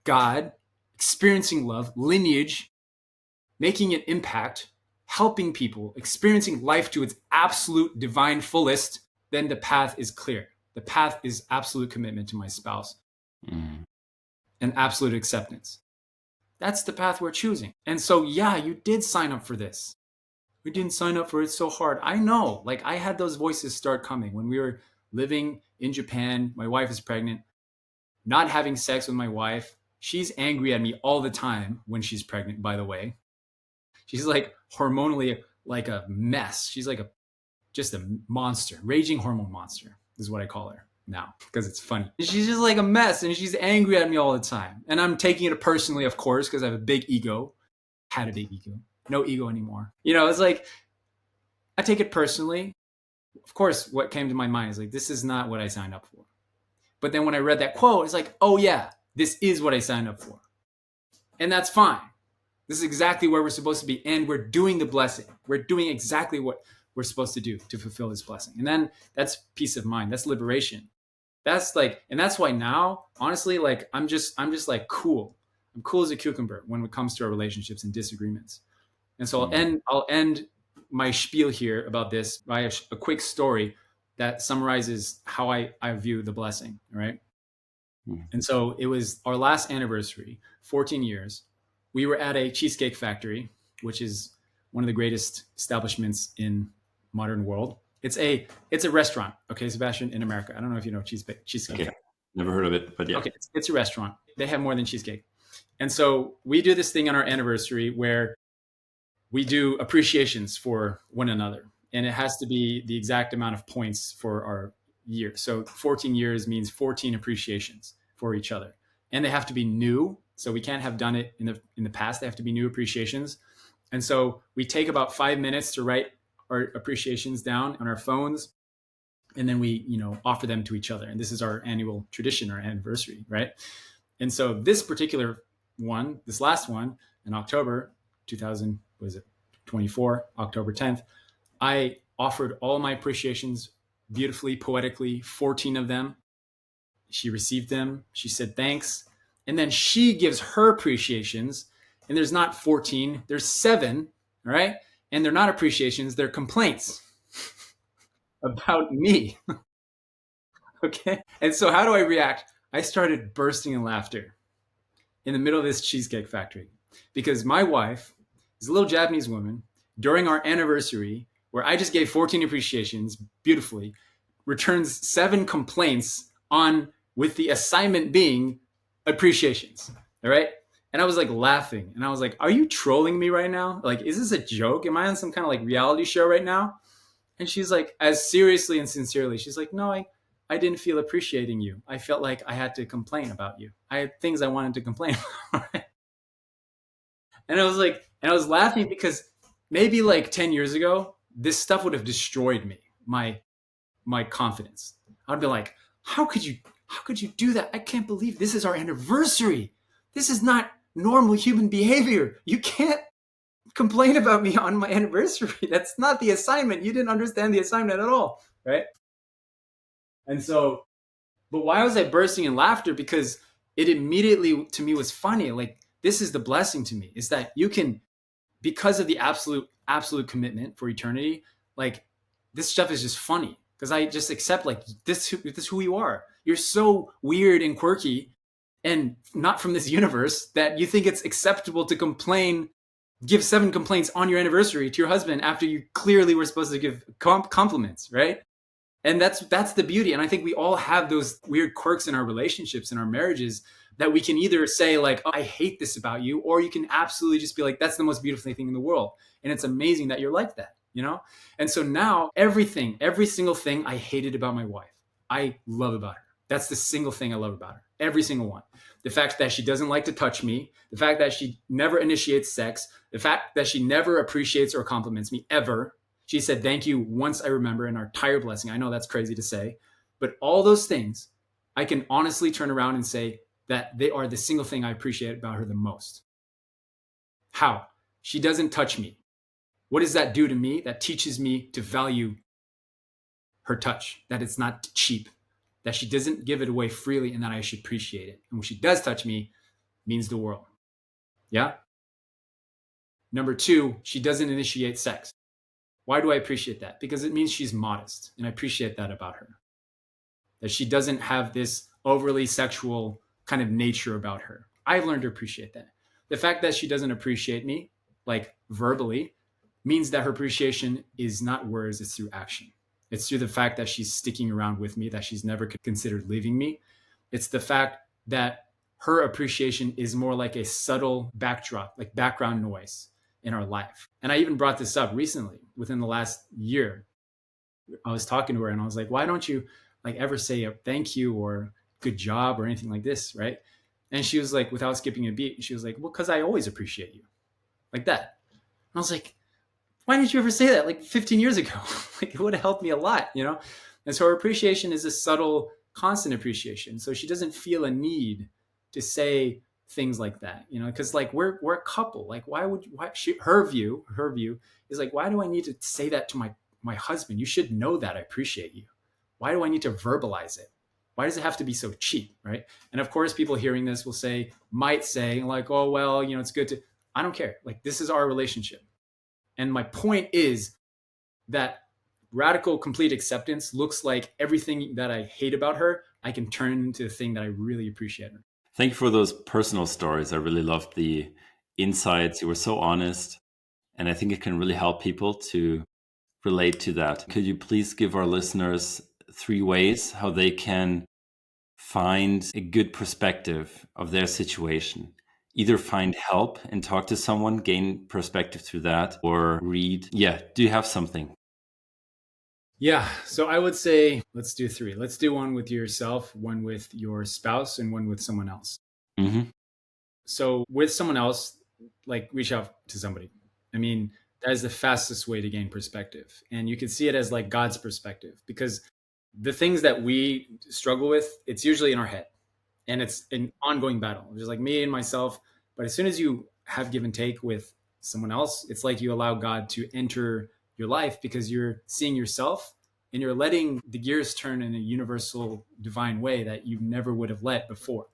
God, experiencing love, lineage, making an impact, helping people, experiencing life to its absolute divine fullest, then the path is clear. The path is absolute commitment to my spouse and absolute acceptance. That's the path we're choosing. And so, yeah, you did sign up for this. We didn't sign up for it. It's so hard. I know, I had those voices start coming when we were living in Japan. My wife is pregnant, not having sex with my wife. She's angry at me all the time when she's pregnant, by the way. She's hormonally like a mess. She's just a monster, raging hormone monster is what I call her now, because it's funny. She's just like a mess and she's angry at me all the time. And I'm taking it personally, of course, because I have a big ego. Had a big ego. No ego anymore. It's like, I take it personally. Of course, what came to my mind is this is not what I signed up for. But then when I read that quote, it's like, oh yeah, this is what I signed up for. And that's fine. This is exactly where we're supposed to be. And we're doing the blessing. We're doing exactly what we're supposed to do to fulfill this blessing. And then that's peace of mind. That's liberation. That's like, and that's why now, honestly, like I'm just like cool. I'm cool as a cucumber when it comes to our relationships and disagreements. And so I'll end my spiel here about this by a quick story that summarizes how I view the blessing. Right. And so it was our last anniversary, 14 years. We were at a cheesecake factory, which is one of the greatest establishments in modern world. It's a restaurant. Okay, Sebastian, in America. I don't know if you know cheesecake. Okay. Never heard of it, but yeah. Okay, it's a restaurant. They have more than cheesecake. And so we do this thing on our anniversary where we do appreciations for one another. And it has to be the exact amount of points for our year. So 14 years means 14 appreciations for each other. And they have to be new. So we can't have done it in the past. They have to be new appreciations. And so we take about 5 minutes to write our appreciations down on our phones. And then we, offer them to each other. And this is our annual tradition, our anniversary, right? And so this particular one, this last one in October 2024, October 10th, I offered all my appreciations beautifully, poetically, 14 of them. She received them. She said, thanks. And then she gives her appreciations. And there's not 14, there's 7, all right? And they're not appreciations, they're complaints about me. Okay? And so how do I react? I started bursting in laughter in the middle of this cheesecake factory because my wife is a little Japanese woman during our anniversary where I just gave 14 appreciations beautifully, returns 7 complaints with the assignment being appreciations, all right? And I was like laughing and I was like, are you trolling me right now? Like, is this a joke? Am I on some kind of like reality show right now? And she's like, as seriously and sincerely, she's like, no, I didn't feel appreciating you. I felt like I had to complain about you. I had things I wanted to complain about. And I was laughing because maybe like 10 years ago, this stuff would have destroyed me, my confidence. I'd be like, how could you do that? I can't believe this is our anniversary. This is not normal human behavior. You can't complain about me on my anniversary. That's not the assignment. You didn't understand the assignment at all, right? And so, but why was I bursting in laughter? Because it immediately to me was funny. Like, this is the blessing to me, is that you can, because of the absolute commitment for eternity, like this stuff is just funny because I just accept like this is who you are. You're so weird and quirky and not from this universe that you think it's acceptable to give 7 complaints on your anniversary to your husband after you clearly were supposed to give compliments, right? And that's the beauty. And I think we all have those weird quirks in our relationships and our marriages that we can either say like, oh, I hate this about you, or you can absolutely just be like, that's the most beautiful thing in the world. And it's amazing that you're like that, And so now every single thing I hated about my wife, I love about her. That's the single thing I love about her. Every single one. The fact that she doesn't like to touch me, the fact that she never initiates sex, the fact that she never appreciates or compliments me ever. She said, thank you once I remember in our entire blessing. I know that's crazy to say, but all those things, I can honestly turn around and say that they are the single thing I appreciate about her the most. How? She doesn't touch me. What does that do to me? That teaches me to value her touch, that it's not cheap, that she doesn't give it away freely, and that I should appreciate it. And when she does touch me, it means the world. Yeah? Number 2, she doesn't initiate sex. Why do I appreciate that? Because it means she's modest, and I appreciate that about her. That she doesn't have this overly sexual kind of nature about her. I've learned to appreciate that. The fact that she doesn't appreciate me, like verbally, means that her appreciation is not words, it's through action. It's through the fact that she's sticking around with me, that she's never considered leaving me. It's the fact that her appreciation is more like a subtle backdrop, like background noise in our life. And I even brought this up recently, within the last year. I was talking to her and I was like, why don't you like ever say a thank you or good job or anything like this, right? And she was like, without skipping a beat, she was like, well, because I always appreciate you. Like that. And I was like, why didn't you ever say that like 15 years ago? Like it would have helped me a lot, And so her appreciation is a subtle, constant appreciation. So she doesn't feel a need to say things like that, because like we're a couple. Like, her view is like, why do I need to say that to my husband? You should know that I appreciate you. Why do I need to verbalize it? Why does it have to be so cheap, right? And of course, people hearing this might say like, oh, well, it's good to, I don't care. Like, this is our relationship. And my point is that radical, complete acceptance looks like everything that I hate about her, I can turn into the thing that I really appreciate her. Thank you for those personal stories. I really loved the insights. You were so honest. And I think it can really help people to relate to that. Could you please give our listeners 3 ways how they can find a good perspective of their situation? Either find help and talk to someone, gain perspective through that, or read. Yeah, do you have something? Yeah. So I would say, let's do 3. Let's do one with yourself, one with your spouse, and one with someone else. Mm-hmm. So with someone else, like, reach out to somebody. I mean, that is the fastest way to gain perspective. And you can see it as like God's perspective, because the things that we struggle with, it's usually in our head, and it's an ongoing battle, just like me and myself. But as soon as you have give and take with someone else, it's like you allow God to enter your life, because you're seeing yourself and you're letting the gears turn in a universal divine way that you never would have let before.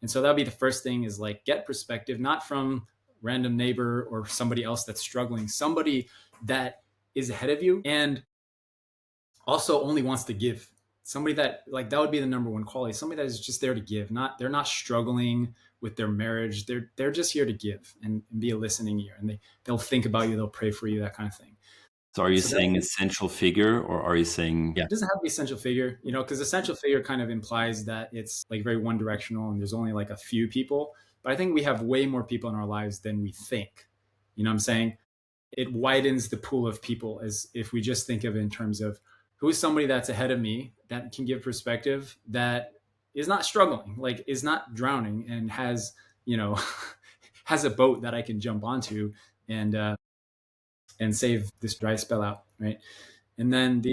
And so that'll be the first thing, is like, get perspective, not from random neighbor or somebody else that's struggling, somebody that is ahead of you and also only wants to give. Somebody that, like, that would be the number one quality. Somebody that is just there to give. They're not struggling with their marriage. They're just here to give and be a listening ear. And they'll think about you. They'll pray for you, that kind of thing. So are you saying essential figure, or are you saying... It doesn't have to be essential figure, because essential figure kind of implies that it's like very one directional and there's only like a few people. But I think we have way more people in our lives than we think. You know what I'm saying? It widens the pool of people, as if we just think of it in terms of, who is somebody that's ahead of me that can give perspective, that is not struggling, like is not drowning, and has, has a boat that I can jump onto and save this dry spell out, right? And then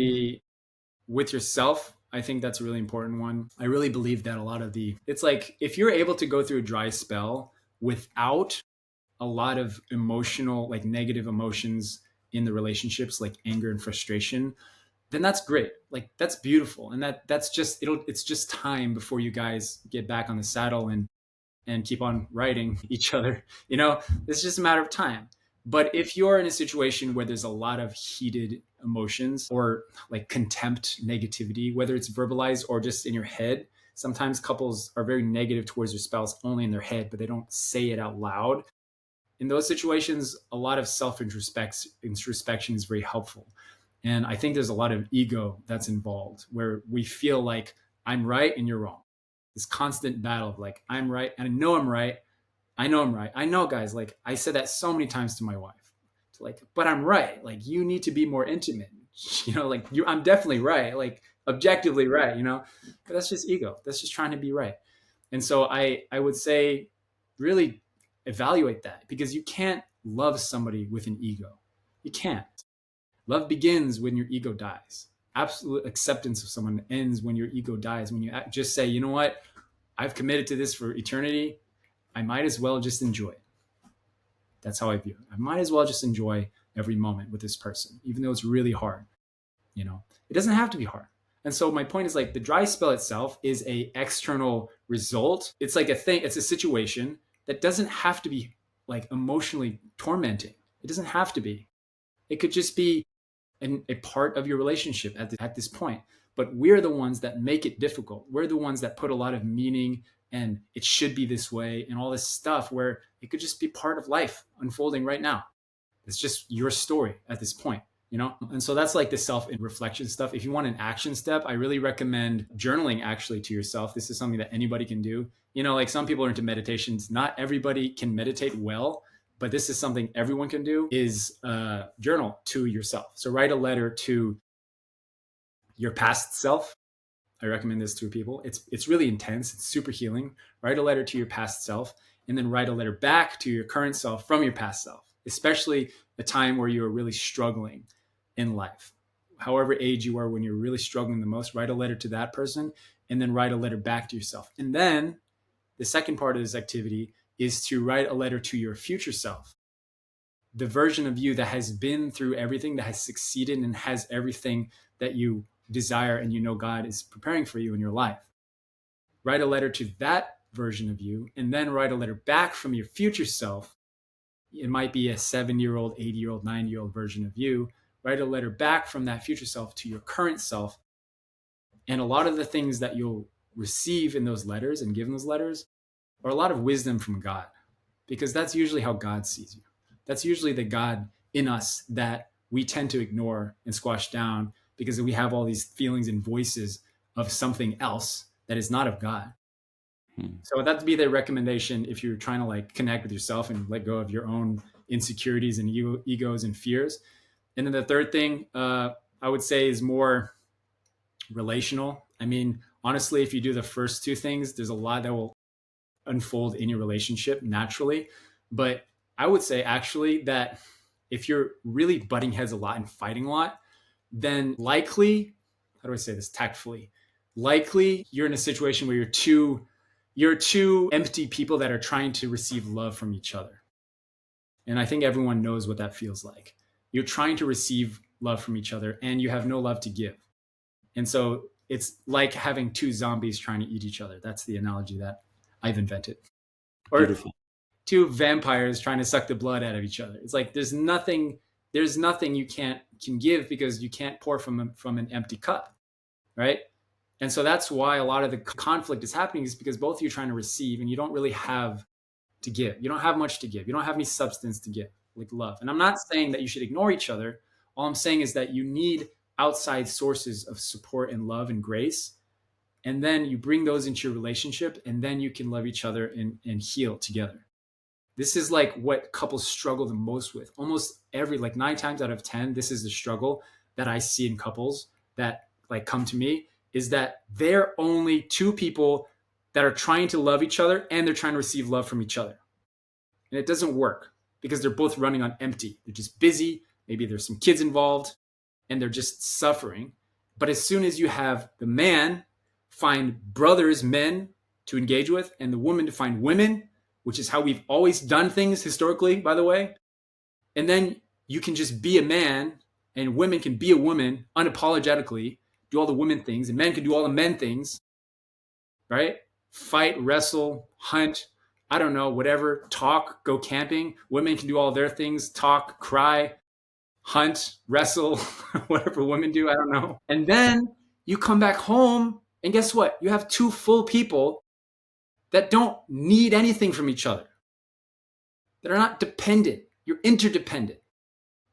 with yourself, I think that's a really important one. I really believe that it's like, if you're able to go through a dry spell without a lot of emotional, like negative emotions in the relationships, like anger and frustration, then that's great. Like, that's beautiful. And it's just time before you guys get back on the saddle and keep on riding each other. It's just a matter of time. But if you're in a situation where there's a lot of heated emotions, or like contempt, negativity, whether it's verbalized or just in your head, sometimes couples are very negative towards their spouse only in their head, but they don't say it out loud. In those situations, a lot of introspection is very helpful. And I think there's a lot of ego that's involved, where we feel like I'm right and you're wrong. This constant battle of like, I'm right and I know I'm right. I know I'm right. I know, guys, like, I said that so many times to my wife. It's like, but I'm right. Like, you need to be more intimate. Like, I'm definitely right. Like, objectively right, but that's just ego. That's just trying to be right. And so I would say, really evaluate that, because you can't love somebody with an ego. You can't. Love begins when your ego dies. Absolute acceptance of someone ends when your ego dies. When you just say, you know what, I've committed to this for eternity. I might as well just enjoy it. That's how I view it. I might as well just enjoy every moment with this person, even though it's really hard. It doesn't have to be hard. And so my point is, like, the dry spell itself is a external result. It's like a thing. It's a situation that doesn't have to be like emotionally tormenting. It doesn't have to be. It could just be a part of your relationship at this point. But we're the ones that make it difficult. We're the ones that put a lot of meaning, and it should be this way and all this stuff, where it could just be part of life unfolding right now. It's just your story at this point, And so that's like the self-reflection stuff. If you want an action step, I really recommend journaling actually to yourself. This is something that anybody can do. Like, some people are into meditations. Not everybody can meditate well, but this is something everyone can do, is journal to yourself. So write a letter to your past self. I recommend this to people. It's really intense. It's super healing. Write a letter to your past self, and then write a letter back to your current self from your past self, especially a time where you are really struggling in life. However age you are, when you're really struggling the most, write a letter to that person, and then write a letter back to yourself. And then the second part of this activity is to write a letter to your future self, the version of you that has been through everything, that has succeeded and has everything that you desire and you know God is preparing for you in your life. Write a letter to that version of you, and then write a letter back from your future self. It might be a 7-year-old, 80-year-old, 90-year-old version of you. Write a letter back from that future self to your current self. And a lot of the things that you'll receive in those letters and give in those letters are a lot of wisdom from God, because that's usually how God sees you. That's usually the God in us that we tend to ignore and squash down because we have all these feelings and voices of something else that is not of God. So that'd be the recommendation if you're trying to like connect with yourself and let go of your own insecurities and egos and fears. And then the third thing I would say is more relational. I mean, honestly, if you do the first two things, there's a lot that will unfold in your relationship naturally. But I would say actually that if you're really butting heads a lot and fighting a lot, then likely, how do I say this tactfully? Likely you're in a situation where you're two empty people that are trying to receive love from each other. And I think everyone knows what that feels like. You're trying to receive love from each other and you have no love to give. And so it's like having two zombies trying to eat each other. That's the analogy that I've invented. Or Beautiful. two vampires trying to suck the blood out of each other. It's like there's nothing you can give because you can't pour from an empty cup, right? And so that's why a lot of the conflict is happening, is because both of you are trying to receive and you don't really have to give. You don't have much to give. You don't have any substance to give, like love. And I'm not saying that you should ignore each other. All I'm saying is that you need outside sources of support and love and grace. And then you bring those into your relationship, and then you can love each other and heal together. This is like what couples struggle the most with. Almost like 9 times out of 10, this is the struggle that I see in couples that like come to me, is that they're only two people that are trying to love each other and they're trying to receive love from each other. And it doesn't work because they're both running on empty. They're just busy. Maybe there's some kids involved and they're just suffering. But as soon as you have the man find brothers, men to engage with, and the woman to find women, which is how we've always done things historically, by the way, and then you can just be a man and women can be a woman unapologetically, do all the women things, and men can do all the men things, right? Fight, wrestle, hunt, I don't know, whatever, talk, go camping. Women can do all their things, talk, cry, hunt, wrestle, whatever women do, I don't know. And then you come back home and guess what? You have two full people that don't need anything from each other, that are not dependent. You're interdependent.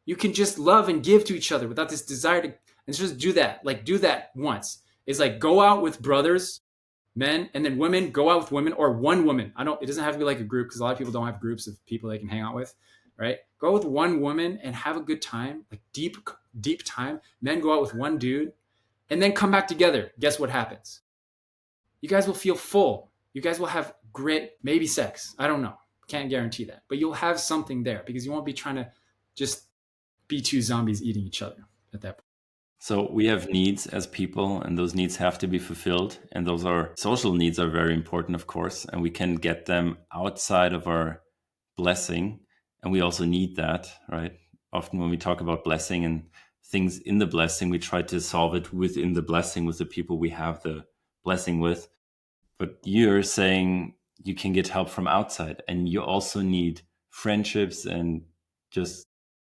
You can just love and give to each other without this desire to, and just do that. Like do that once. It's like go out with brothers, men, and then women, go out with women or one woman. It doesn't have to be like a group because a lot of people don't have groups of people they can hang out with, right? Go with one woman and have a good time, like deep time. Men go out with one dude and then come back together. Guess what happens? You guys will feel full. You guys will have great, maybe sex. I don't know. Can't guarantee that. But you'll have something there because you won't be trying to just be two zombies eating each other at that point. So we have needs as people, and those needs have to be fulfilled. And those are social needs are very important, of course, and we can get them outside of our blessing. And we also need that, right? Often when we talk about blessing and things in the blessing, we try to solve it within the blessing with the people we have the blessing with. But you're saying you can get help from outside, and you also need friendships and just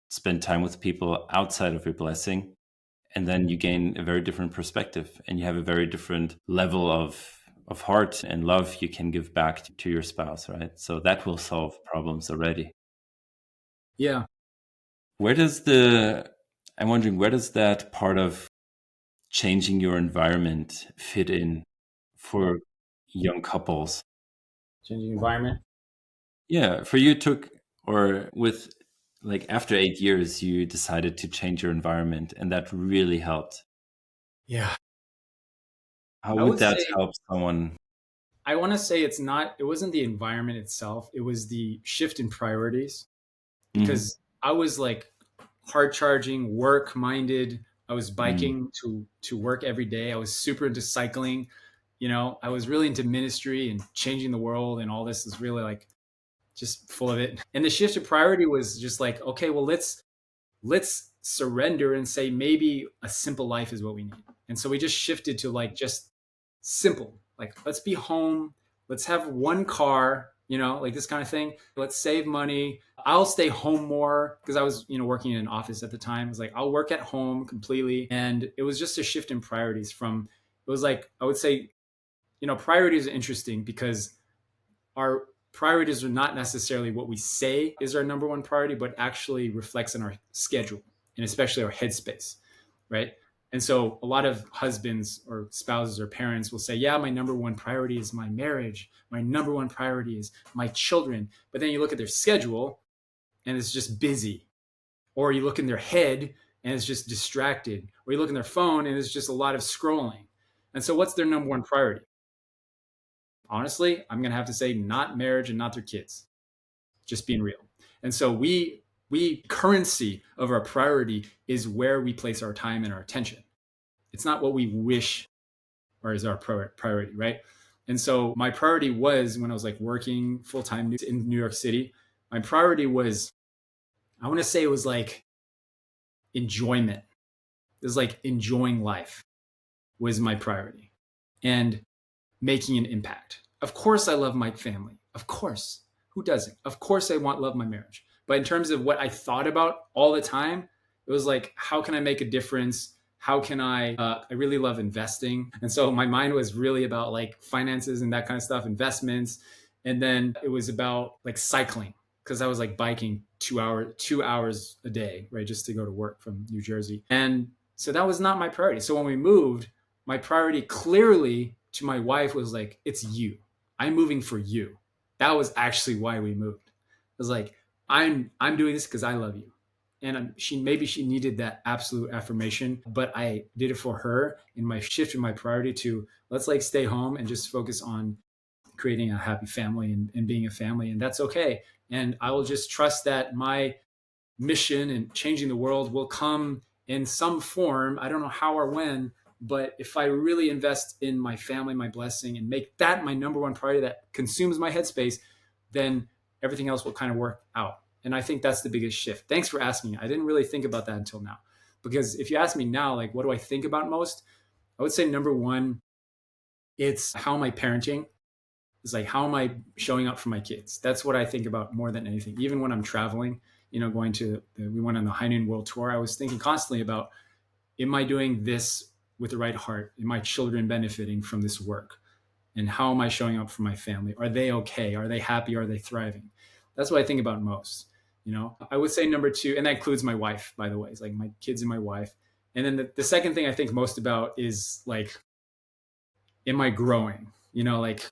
spend time with people outside of your blessing. And then you gain a very different perspective and you have a very different level of heart and love you can give back to your spouse, right? So that will solve problems already. Yeah. I'm wondering, where does that part of changing your environment fit in for young couples? Changing environment? Yeah, for you with like after 8 years, you decided to change your environment and that really helped. Yeah. How would that help someone? I want to say it wasn't the environment itself. It was the shift in priorities because I was like hard charging, work minded. I was biking to work every day. I was super into cycling. I was really into ministry and changing the world, and all this is really like just full of it. And the shift of priority was just like, okay, well, let's surrender and say maybe a simple life is what we need. And so we just shifted to like just simple, like let's be home, let's have one car, like this kind of thing. Let's save money. I'll stay home more because I was, working in an office at the time. It was like, I'll work at home completely. And it was just a shift in priorities it was like, I would say, priorities are interesting because our priorities are not necessarily what we say is our number one priority, but actually reflects on our schedule and especially our headspace, right? And so a lot of husbands or spouses or parents will say, yeah, my number one priority is my marriage. My number one priority is my children. But then you look at their schedule and it's just busy. Or you look in their head and it's just distracted. Or you look in their phone and it's just a lot of scrolling. And so what's their number one priority? Honestly, I'm going to have to say not marriage and not their kids, just being real. And so we currency of our priority is where we place our time and our attention. It's not what we wish or is our priority, right? And so my priority was when I was like working full time in New York City, my priority was, I want to say it was like enjoyment. It was like enjoying life was my priority and making an impact. Of course, I love my family. Of course. Who doesn't? Of course, love my marriage. But in terms of what I thought about all the time, it was like, how can I make a difference? How can I really love investing. And so my mind was really about like finances and that kind of stuff, investments. And then it was about like cycling because I was like biking 2 hours a day, right? Just to go to work from New Jersey. And so that was not my priority. So when we moved, my priority clearly to my wife was like, it's you. I'm moving for you. That was actually why we moved. It was like, I'm doing this because I love you. And she needed that absolute affirmation, but I did it for her in my shift in my priority to let's like stay home and just focus on creating a happy family and being a family. And that's okay. And I will just trust that my mission and changing the world will come in some form. I don't know how or when, but if I really invest in my family, my blessing, and make that my number one priority that consumes my headspace, then everything else will kind of work out. And I think that's the biggest shift. Thanks for asking. I didn't really think about that until now. Because if you ask me now, like, what do I think about most? I would say number one, it's how am I parenting? It's like, how am I showing up for my kids? That's what I think about more than anything. Even when I'm traveling, we went on the Hainan World Tour. I was thinking constantly about, am I doing this with the right heart? Are my children benefiting from this work? And how am I showing up for my family? Are they okay? Are they happy? Are they thriving? That's what I think about most. I would say number two, and that includes my wife, by the way. It's like my kids and my wife. And then the second thing I think most about is like, am I growing? Like,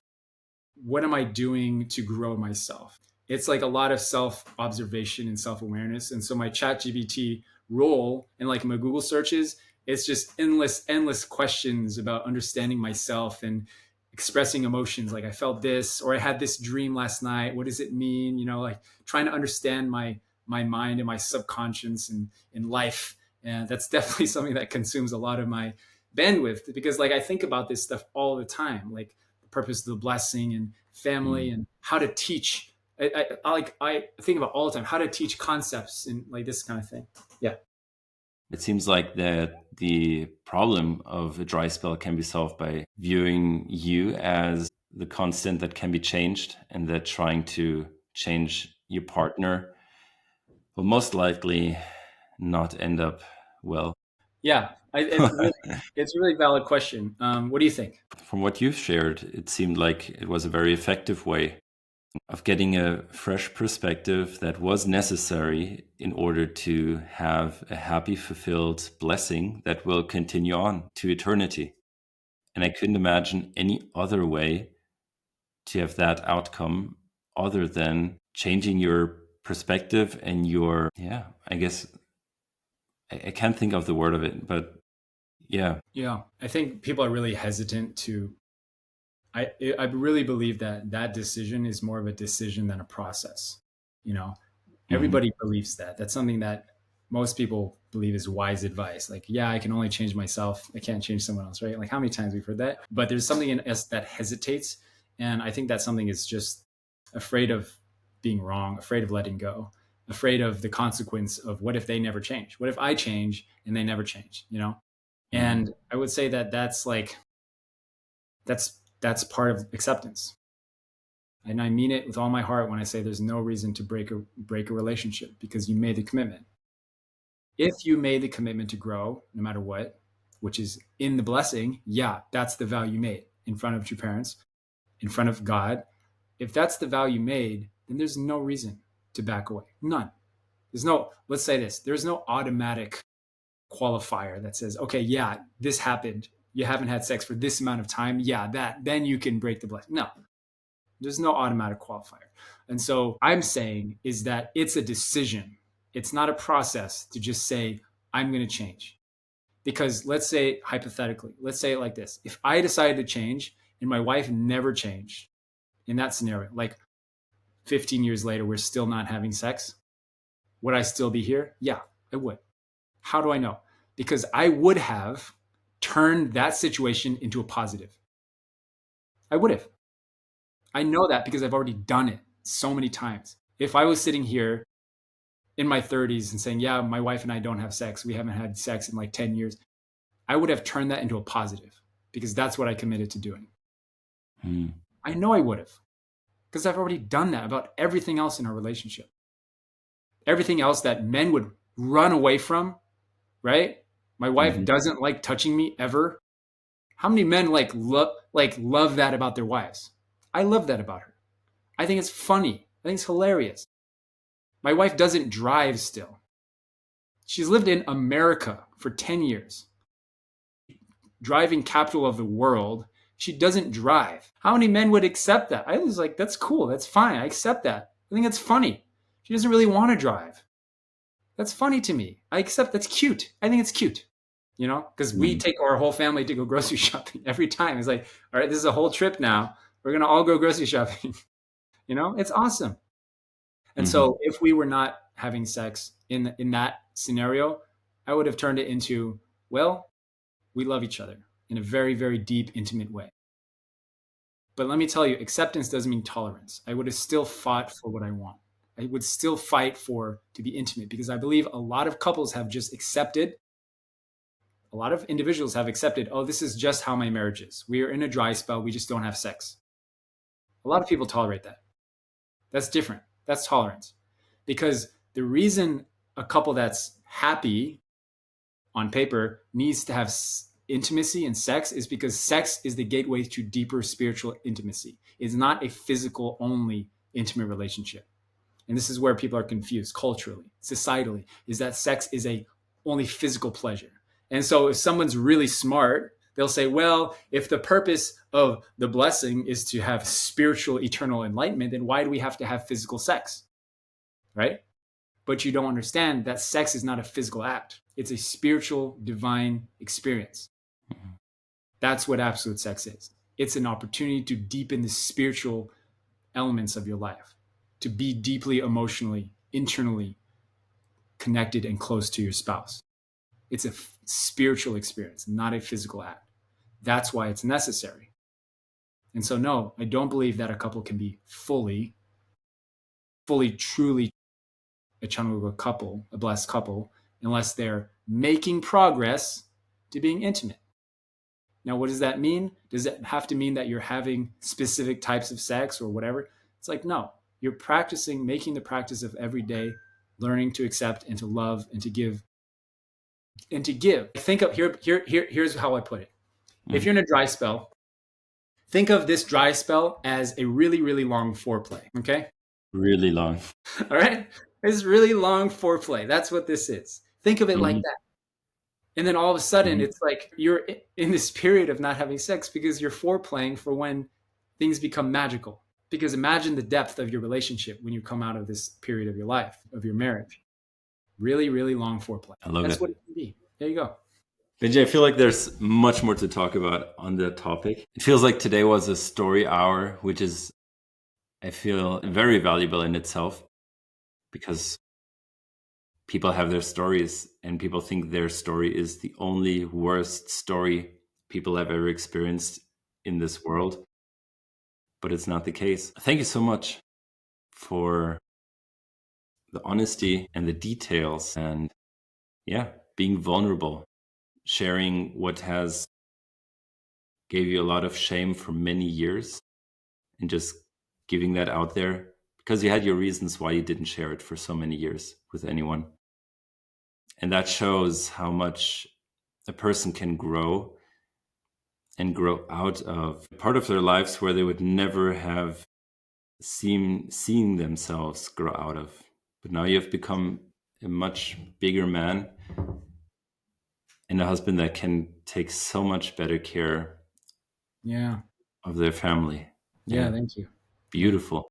what am I doing to grow myself? It's like a lot of self-observation and self-awareness. And so my ChatGPT role and like my Google searches, it's just endless questions about understanding myself and expressing emotions. Like I felt this, or I had this dream last night. What does it mean? Like trying to understand my mind and my subconscious and in life. And that's definitely something that consumes a lot of my bandwidth because like I think about this stuff all the time, like the purpose of the blessing and family and how to teach. I think about all the time how to teach concepts and like this kind of thing. Yeah. It seems like that the problem of a dry spell can be solved by viewing you as the constant that can be changed, and that trying to change your partner will most likely not end up well. Yeah, it's a really valid question. What do you think? From what you've shared, it seemed like it was a very effective way of getting a fresh perspective that was necessary in order to have a happy, fulfilled blessing that will continue on to eternity. And I couldn't imagine any other way to have that outcome other than changing your perspective and I guess I can't think of the word of it, but yeah. Yeah, I think people are really hesitant to I really believe that decision is more of a decision than a process. Everybody believes that. That's something that most people believe is wise advice. Like, yeah, I can only change myself. I can't change someone else, right? Like how many times we've heard that? But there's something in us that hesitates. And I think that something is just afraid of being wrong, afraid of letting go, afraid of the consequence of what if they never change? What if I change and they never change, you know? And I would say that that's part of acceptance. And I mean it with all my heart when I say there's no reason to break a relationship because you made the commitment. If you made the commitment to grow, no matter what, which is in the blessing, yeah, that's the vow you made in front of your parents, in front of God. If that's the vow you made, then there's no reason to back away. None. Let's say this, there's no automatic qualifier that says, okay, yeah, this happened. You haven't had sex for this amount of time. Yeah, then you can break the blessing. No, there's no automatic qualifier. And so I'm saying is that it's a decision. It's not a process to just say, I'm going to change. Because let's say, hypothetically, let's say it like this. If I decided to change and my wife never changed in that scenario, like 15 years later, we're still not having sex, would I still be here? Yeah, I would. How do I know? Because I would have turned that situation into a positive. I would have. I know that because I've already done it so many times. If I was sitting here in my 30s and saying, yeah, my wife and I don't have sex, we haven't had sex in like 10 years, I would have turned that into a positive because that's what I committed to doing. I know I would have because I've already done that about everything else in our relationship. Everything else that men would run away from, right? My wife doesn't like touching me ever. How many men love that about their wives? I love that about her. I think it's funny. I think it's hilarious. My wife doesn't drive still. She's lived in America for 10 years. Driving capital of the world. She doesn't drive. How many men would accept that? I was like, that's cool. That's fine. I accept that. I think it's funny. She doesn't really want to drive. That's funny to me. I accept that's cute. I think it's cute, you know, because we take our whole family to go grocery shopping every time. It's like, all right, this is a whole trip now. We're going to all go grocery shopping. You know, it's awesome. And so if we were not having sex in that scenario, I would have turned it into, well, we love each other in a very, very deep, intimate way. But let me tell you, acceptance doesn't mean tolerance. I would have still fought for what I want. I would still fight to be intimate because I believe a lot of couples have just accepted, a lot of individuals have accepted, oh, this is just how my marriage is. We are in a dry spell. We just don't have sex. A lot of people tolerate that. That's different. That's tolerance. Because the reason a couple that's happy on paper needs to have intimacy and sex is because sex is the gateway to deeper spiritual intimacy. It's not a physical only intimate relationship. And this is where people are confused culturally, societally, is that sex is a only physical pleasure. And so if someone's really smart, they'll say, well, if the purpose of the blessing is to have spiritual eternal enlightenment, then why do we have to have physical sex? Right? But you don't understand that sex is not a physical act. It's a spiritual divine experience. That's what absolute sex is. It's an opportunity to deepen the spiritual elements of your life, to be deeply emotionally, internally connected and close to your spouse. It's a spiritual experience, not a physical act. That's why it's necessary. And so, no, I don't believe that a couple can be fully, truly a Chanukka couple, a blessed couple, unless they're making progress to being intimate. Now, what does that mean? Does it have to mean that you're having specific types of sex or whatever? It's like, no, you're practicing, making the practice of every day, learning to accept and to love and to give. And to give. Think of here's how I put it. If you're in a dry spell, think of this dry spell as a really, really long foreplay. Okay? Really long. All right? It's really long foreplay. That's what this is. Think of it like that. And then all of a sudden, it's like you're in this period of not having sex because you're foreplaying for when things become magical. Because imagine the depth of your relationship when you come out of this period of your life, of your marriage. Really, really long foreplay. I love That's it. what it can be. There you go. Benjy, I feel like there's much more to talk about on that topic. It feels like today was a story hour, which is, I feel, very valuable in itself because people have their stories and people think their story is the only worst story people have ever experienced in this world, but it's not the case. Thank you so much for the honesty and the details and being vulnerable, sharing what has gave you a lot of shame for many years and just giving that out there because you had your reasons why you didn't share it for so many years with anyone. And that shows how much a person can grow and grow out of a part of their lives where they would never have seen themselves grow out of. But now you have become a much bigger man and a husband that can take so much better care of their family. Yeah, thank you. Beautiful.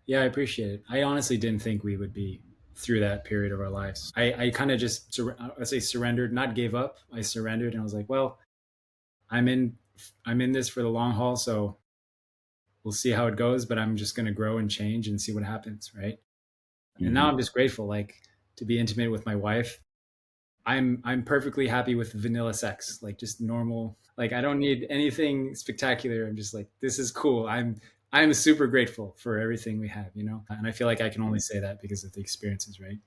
Yeah, I appreciate it. I honestly didn't think we would be through that period of our lives. I kind of just, I say surrendered, not gave up. I surrendered and I was like, well, I'm in this for the long haul. So we'll see how it goes, but I'm just going to grow and change and see what happens. Right. Mm-hmm. And now I'm just grateful, like, to be intimate with my wife. I'm perfectly happy with vanilla sex, like just normal. Like I don't need anything spectacular. I'm just like, this is cool. I'm super grateful for everything we have, you know. And I feel like I can only say that because of the experiences, right?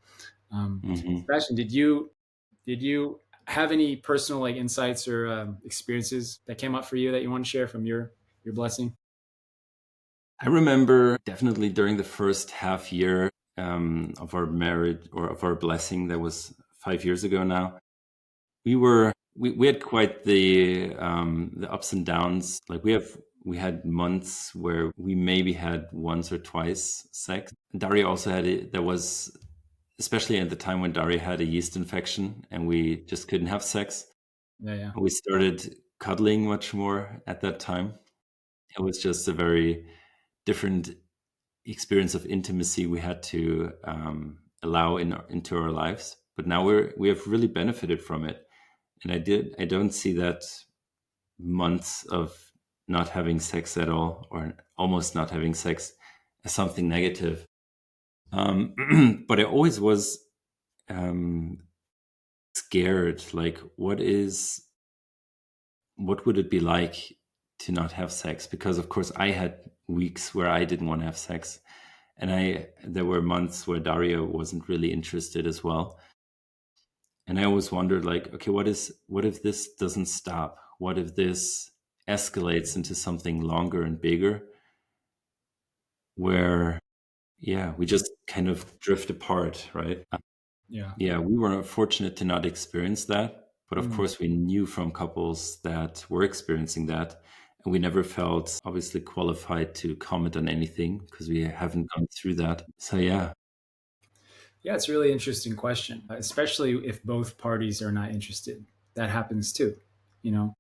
Sebastian, did you have any personal like insights or experiences that came up for you that you want to share from your blessing? I remember definitely during the first half year of our marriage or of our blessing, that was 5 years ago now. We had quite the ups and downs. Like we had months where we maybe had once or twice sex. Daria also had it. There was, especially at the time when Daria had a yeast infection and we just couldn't have sex. Yeah. We started cuddling much more at that time. It was just a very different experience of intimacy we had to allow into our lives. But now we have really benefited from it. And I don't see that months of not having sex at all or almost not having sex as something negative. But I always was scared, like what would it be like to not have sex? Because of course I had weeks where I didn't want to have sex. And there were months where Daria wasn't really interested as well. And I always wondered, like, okay, what if this doesn't stop? What if this escalates into something longer and bigger where, we just kind of drift apart, right? Yeah, we were fortunate to not experience that. But of course, we knew from couples that were experiencing that. And we never felt obviously qualified to comment on anything because we haven't gone through that. So, yeah. Yeah, it's a really interesting question, especially if both parties are not interested. That happens too, you know.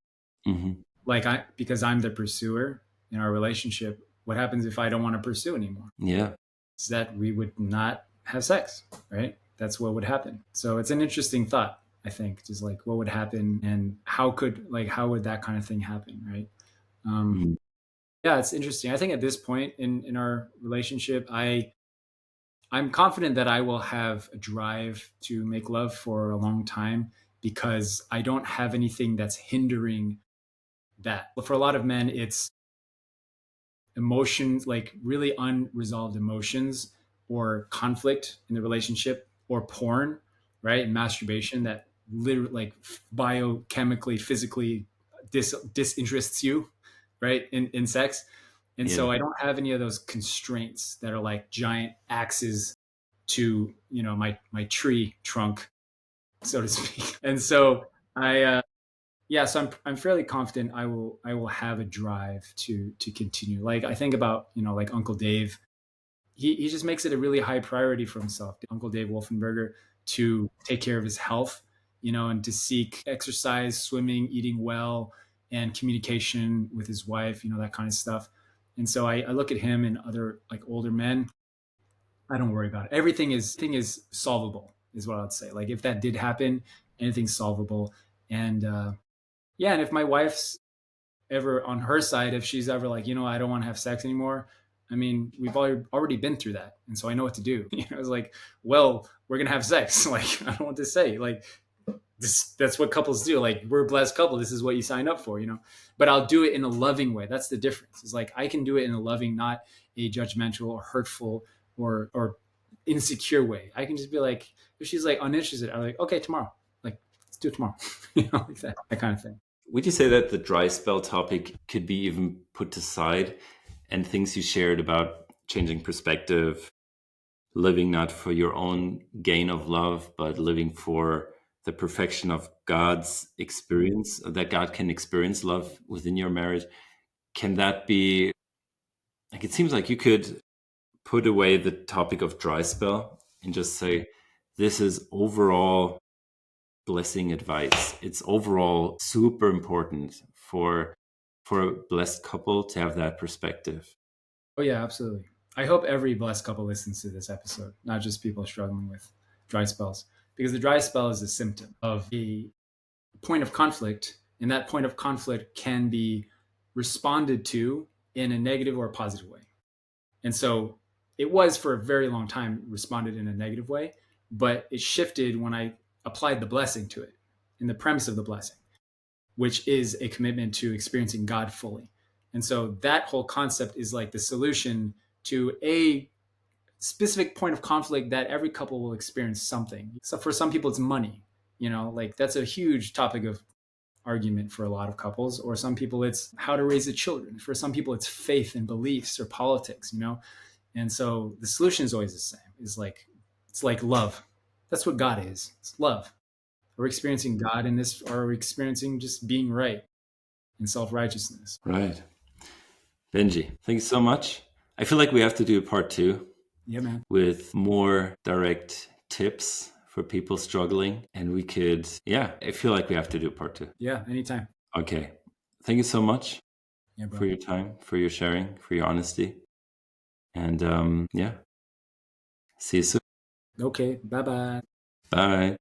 Mm-hmm. Like because I'm the pursuer in our relationship. What happens if I don't want to pursue anymore? Yeah, is that we would not have sex, right? That's what would happen. So it's an interesting thought, I think, just like what would happen and how would that kind of thing happen, right? Yeah, it's interesting. I think at this point in our relationship, I'm confident that I will have a drive to make love for a long time because I don't have anything that's hindering that. But for a lot of men, it's emotions, like really unresolved emotions or conflict in the relationship or porn, right? And masturbation that literally like biochemically, physically disinterests you, right? In sex. And so I don't have any of those constraints that are like giant axes to, you know, my tree trunk, so to speak. And so so I'm fairly confident I will have a drive to continue. Like I think about, you know, like Uncle Dave, he just makes it a really high priority for himself, Uncle Dave Wolfenberger, to take care of his health, you know, and to seek exercise, swimming, eating well, and communication with his wife, you know, that kind of stuff. And so I look at him and other like older men. I don't worry about it. Everything is solvable, is what I'd say. Like if that did happen, anything's solvable. And and if my wife's ever on her side, if she's ever like, you know, I don't want to have sex anymore, I mean, we've already been through that. And so I know what to do. It's like, well, we're going to have sex. Like, I don't know what to say. Like, that's what couples do. Like, we're a blessed couple. This is what you sign up for, but I'll do it in a loving way. That's the difference. It's like, I can do it in a loving, not a judgmental or hurtful or insecure way. I can just be like, if she's like uninterested, I'm like, okay, tomorrow, like, let's do it tomorrow. Like that kind of thing. Would you say that the dry spell topic could be even put aside, and things you shared about changing perspective, living not for your own gain of love, but living for the perfection of God's experience, that God can experience love within your marriage? Can that be, like, it seems like you could put away the topic of dry spell and just say, this is overall blessing advice. It's overall super important for a blessed couple to have that perspective. Oh yeah, absolutely. I hope every blessed couple listens to this episode, not just people struggling with dry spells, because the dry spell is a symptom of a point of conflict, and that point of conflict can be responded to in a negative or a positive way. And so it was for a very long time responded in a negative way, but it shifted when I applied the blessing to it, in the premise of the blessing, which is a commitment to experiencing God fully. And so that whole concept is like the solution to a specific point of conflict that every couple will experience something. So for some people, it's money, like that's a huge topic of argument for a lot of couples. Or some people, it's how to raise the children. For some people, it's faith and beliefs or politics, And so the solution is always the same. It's like love. That's what God is. It's love. Are we experiencing God in this, or are we experiencing just being right and self-righteousness? Right. Benjy, thank you so much. I feel like we have to do a part 2. Yeah, man. With more direct tips for people struggling. And we could, I feel like we have to do part 2. Yeah, anytime. Okay. Thank you so much bro. For your time, for your sharing, for your honesty. And see you soon. Okay, bye-bye. Bye.